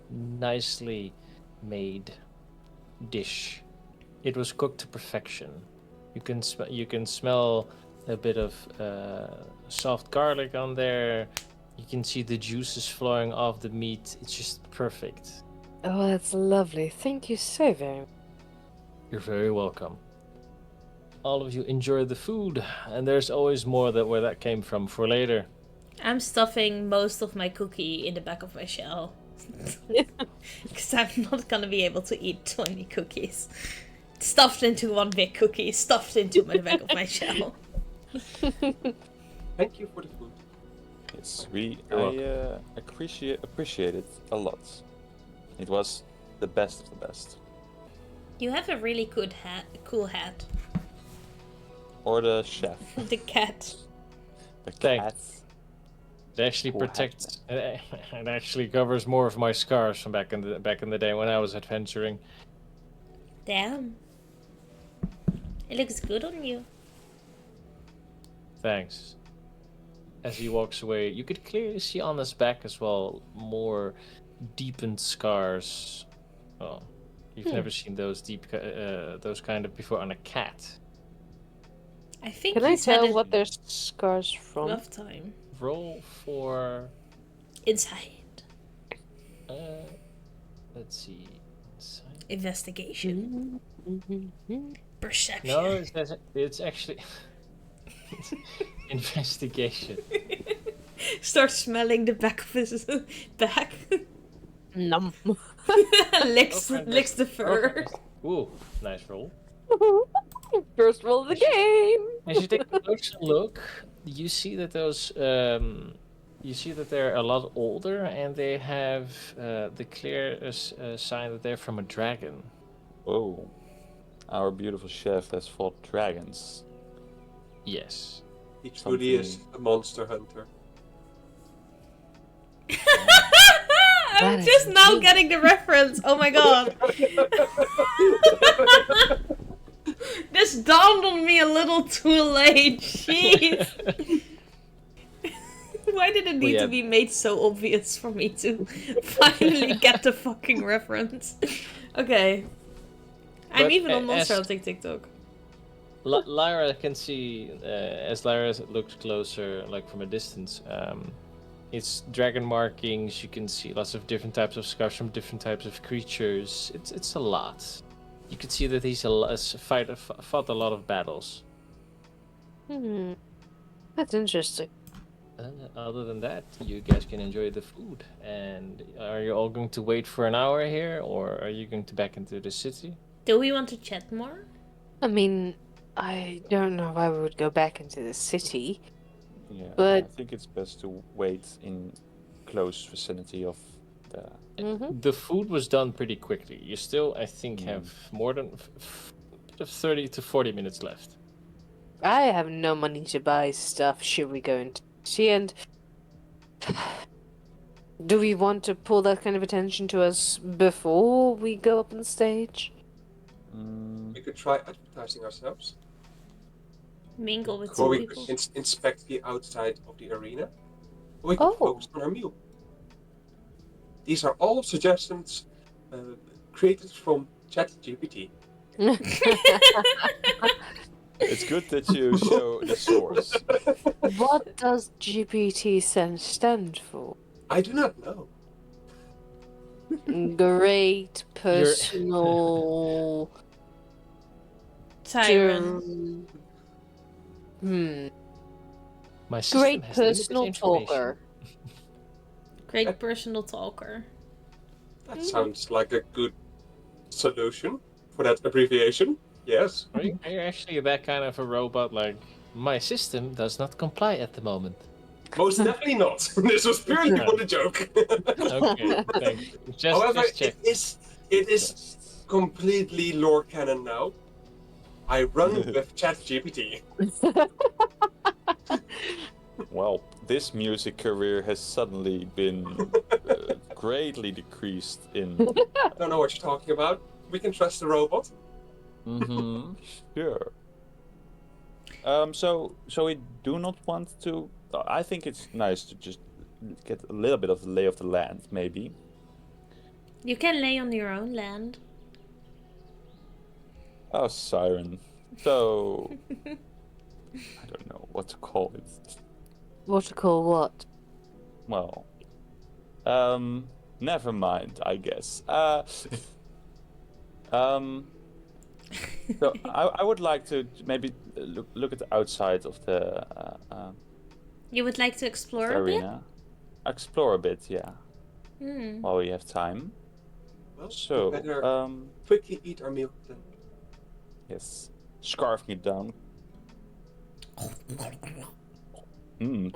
nicely made dish. It was cooked to perfection. You can smell a bit of soft garlic on there. You can see the juices flowing off the meat. It's just perfect. Oh, that's lovely. Thank you so very much. You're very welcome. All of you enjoy the food, and there's always more where that came from for later. I'm stuffing most of my cookie in the back of my shell. Because I'm not gonna be able to eat 20 cookies. Stuffed into one big cookie, stuffed into the back of my shell. Thank you for the food. Yes, You're appreciate it a lot. It was the best of the best. You have a really good hat, cool hat. Or the chef. The cat. The Thanks. cat. It actually Cool hat, protects. It actually covers more of my scars from back in the day when I was adventuring. Damn. It looks good on you. Thanks. As he walks away, you could clearly see on his back as well more deepened scars. Oh, you've never seen those those kind of before on a cat. I think Can I he's had tell a what their scars from? rough time. Roll for. Inside. Let's see. Investigation. Perception. No, it's actually investigation. Start smelling the back of his back. Num. licks the fur. Ooh, nice roll. First roll of the game. As you take a closer look, you see that those they're a lot older, and they have the clear sign that they're from a dragon. Oh, our beautiful chef has fought dragons. Yes. He truly is a monster hunter. I'm That just is now deep. getting the reference. Oh my god. This dawned on me a little too late. Jeez. Why did it need yeah. to be made so obvious for me to finally get the fucking reference? Okay. I'm But even on as- Monster Hunting TikTok. Lyra can see, as Lyra looks closer, like from a distance, it's dragon markings. You can see lots of different types of scars from different types of creatures. It's a lot. You can see that he's fought a lot of battles. That's interesting. Other than that, you guys can enjoy the food. And are you all going to wait for an hour here, or are you going to back into the city? Do we want to chat more? I mean, I don't know why we would go back into the city. Yeah, But- I think it's best to wait in close vicinity of the. The food was done pretty quickly. You still, I think, have more than 30 to 40 minutes left. I have no money to buy stuff. Should we go into the city? And do we want to pull that kind of attention to us before we go up on stage? We could try advertising ourselves. Mingle with Or some we people. could inspect the outside of the arena. Or we could Oh. focus on our meal. These are all suggestions created from ChatGPT. It's good that you show the source. What does GPT stand for? I do not know. Great personal. Siren. My system Great has limited personal information. talker. Great personal talker. That sounds like a good solution for that abbreviation. Yes. Are you actually that kind of a robot? Like, my system does not comply at the moment. Most definitely not. This was purely for the joke. Okay, thank you. However, Just check. it is completely lore canon now. I run with ChatGPT. Well, this music career has suddenly been greatly decreased in. I don't know what you're talking about. We can trust the robot. Mm-hmm. Sure. So we do not want to. I think it's nice to just get a little bit of the lay of the land, maybe. You can lay on your own land. Oh, Siren. So I don't know what to call it. What to call what? Well, never mind, I guess. So I would like to maybe look at the outside of the You would like to explore a bit? arena. Explore a bit, yeah, Hmm. while we have time. Well, So, we better quickly eat our meal then. yes, scarfing it down.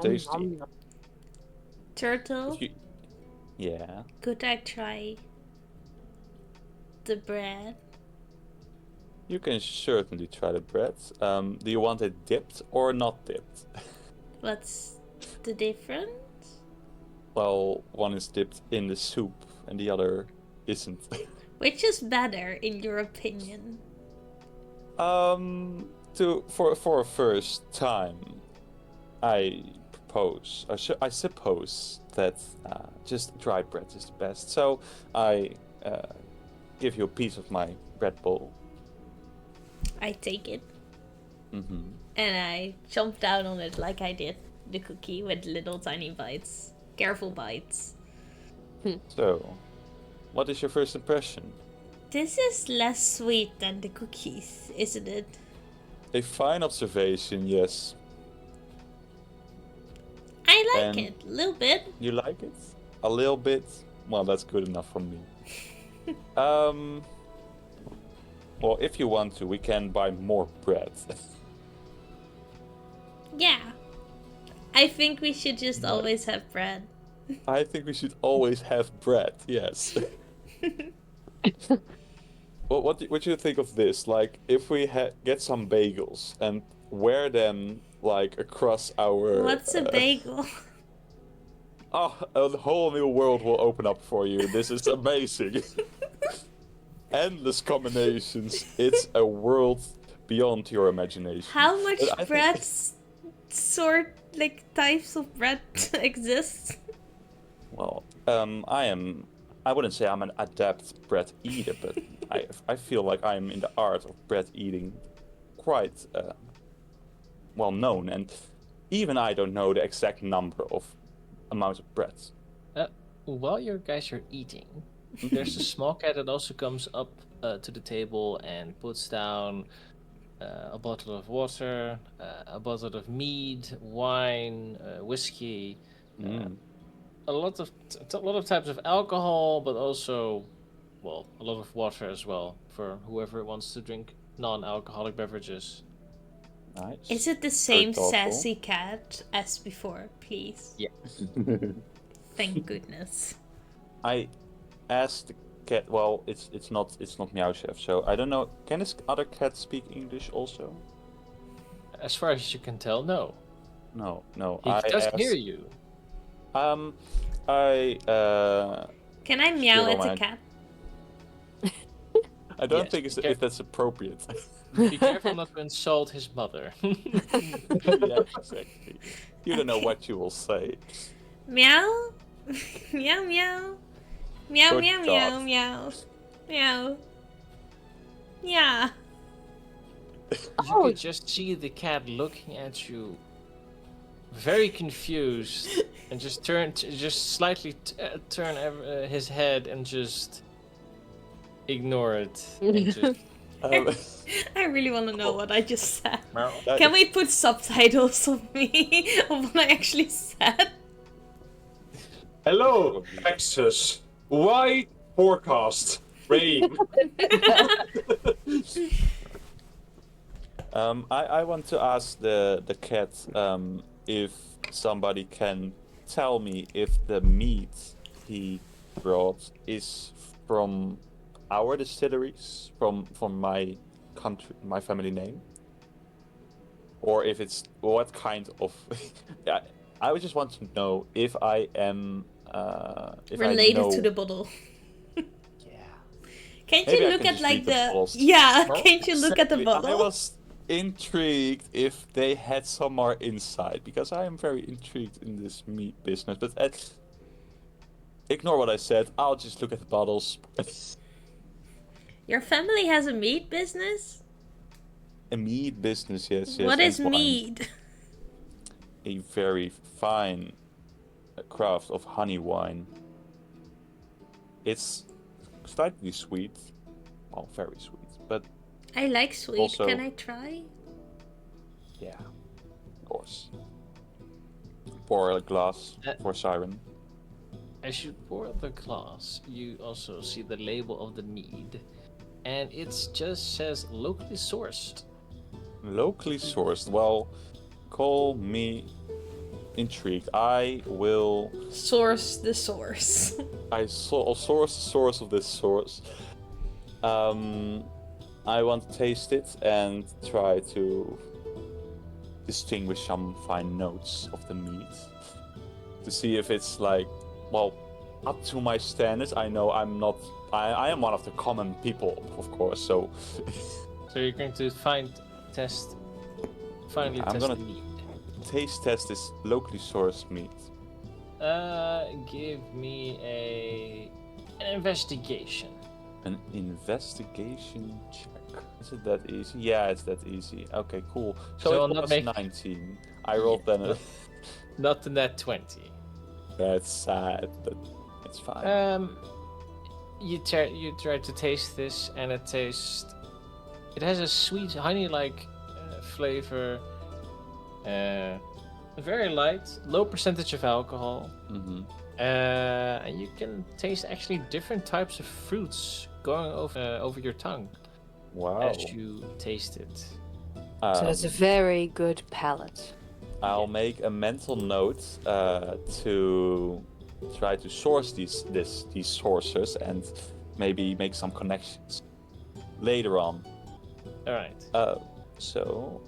Tasty. Turtle, Yeah. could I try the bread? You can certainly try the bread. Do you want it dipped or not dipped? What's the difference? Well, one is dipped in the soup and the other isn't. Which is better, in your opinion? For a first time, I suppose that just dry bread is the best. So I give you a piece of my bread bowl. I take it. Mm-hmm. And I chomp down on it like I did the cookie with little tiny bites. Careful bites. So, what is your first impression? This is less sweet than the cookies, isn't it? A fine observation, yes. I like And- it. A little bit. You like it? A little bit? Well, that's good enough for me. Well, if you want to, we can buy more bread. Yeah. I think we should just Nice. always have bread. I think we should always have bread, yes. Well, what do you think of this? Like, if we get some bagels and wear them, like, across our... What's a bagel? Oh, a whole new world will open up for you. This is amazing. Endless combinations. It's a world beyond your imagination. How much But I think- bread types of bread exist? Well, I wouldn't say I'm an adept bread eater, but I feel like I'm in the art of bread eating quite well known, and even I don't know the exact number of amount of bread. While you guys are eating, there's a small cat that also comes up to the table and puts down a bottle of water, a bottle of mead, wine, whiskey, a lot of types of alcohol, but also, well, a lot of water as well for whoever wants to drink non-alcoholic beverages. Nice. Is it the same thoughtful. sassy cat as before, please? Yeah. Thank goodness. I asked the cat. Well, it's not Meow Chef, so I don't know. Can this other cat speak English also? As far as you can tell, no. No. He I does asked, hear you. Can I meow Still at the mine. cat? I don't Yes, think if that's appropriate. Be careful not to insult his mother. Yeah, exactly. You don't know what you will say. Meow? Meow meow. Meow Good meow meow job. meow. Meow. Yeah. You could just see the cat looking at you, very confused, and just slightly turn his head and just ignore it. And just, I really want to know what I just said. that- Can we put subtitles of me of what I actually said? Hello, Texas. White forecast. Rain. I want to ask the cat if somebody can tell me if the meat he brought is from our distilleries, from my country, my family name, or if it's what kind of. Yeah, I would just want to know if I am if I Related know... to the bottle. Yeah. Can't Maybe you I look can at just like read the the bottles. yeah? Well, Can't you look at the Exactly. bottle? I was intrigued if they had some more insight, because I am very intrigued in this meat business. But ignore what I said. I'll just look at the bottles. Your family has a meat business? A mead business, yes. What and is wine. mead? A very fine craft of honey wine. It's slightly sweet. Well, very sweet. But I like sweet. Also- Can I try? yeah, of course. Pour a glass for Siren. as you pour the glass, you also see the label of the mead, and it just says locally sourced. Locally sourced. Well, call me intrigued. I will Source the source. source the source of this source. I want to taste it and try to distinguish some fine notes of the meat to see if it's like, well, up to my standards. I know I'm not. I am one of the common people, of course. So you're going to finally test gonna the meat. taste test this locally sourced meat. Give me an investigation. An investigation check. Is it that easy? Yeah, it's that easy. Okay, cool. So it not was make- 19. I rolled then. Not the net 20. That's sad, but it's fine. You try to taste this, and it has a sweet honey-like flavor. Very light, low percentage of alcohol. Mm-hmm. And you can taste actually different types of fruits going over your tongue Wow. as you taste it. So it's a very good palate. I'll make a mental note to try to source these sources and maybe make some connections later on. All right. So,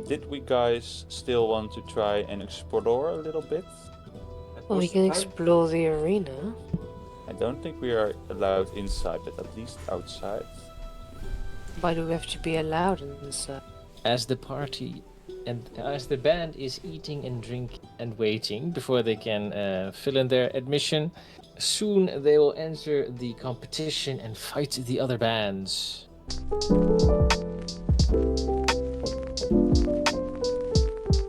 did we guys still want to try and explore a little bit? Well, we can explore the arena. I don't think we are allowed inside, but at least outside. Why do we have to be allowed inside? As the party and as the band is eating and drinking and waiting before they can fill in their admission, soon they will enter the competition and fight the other bands.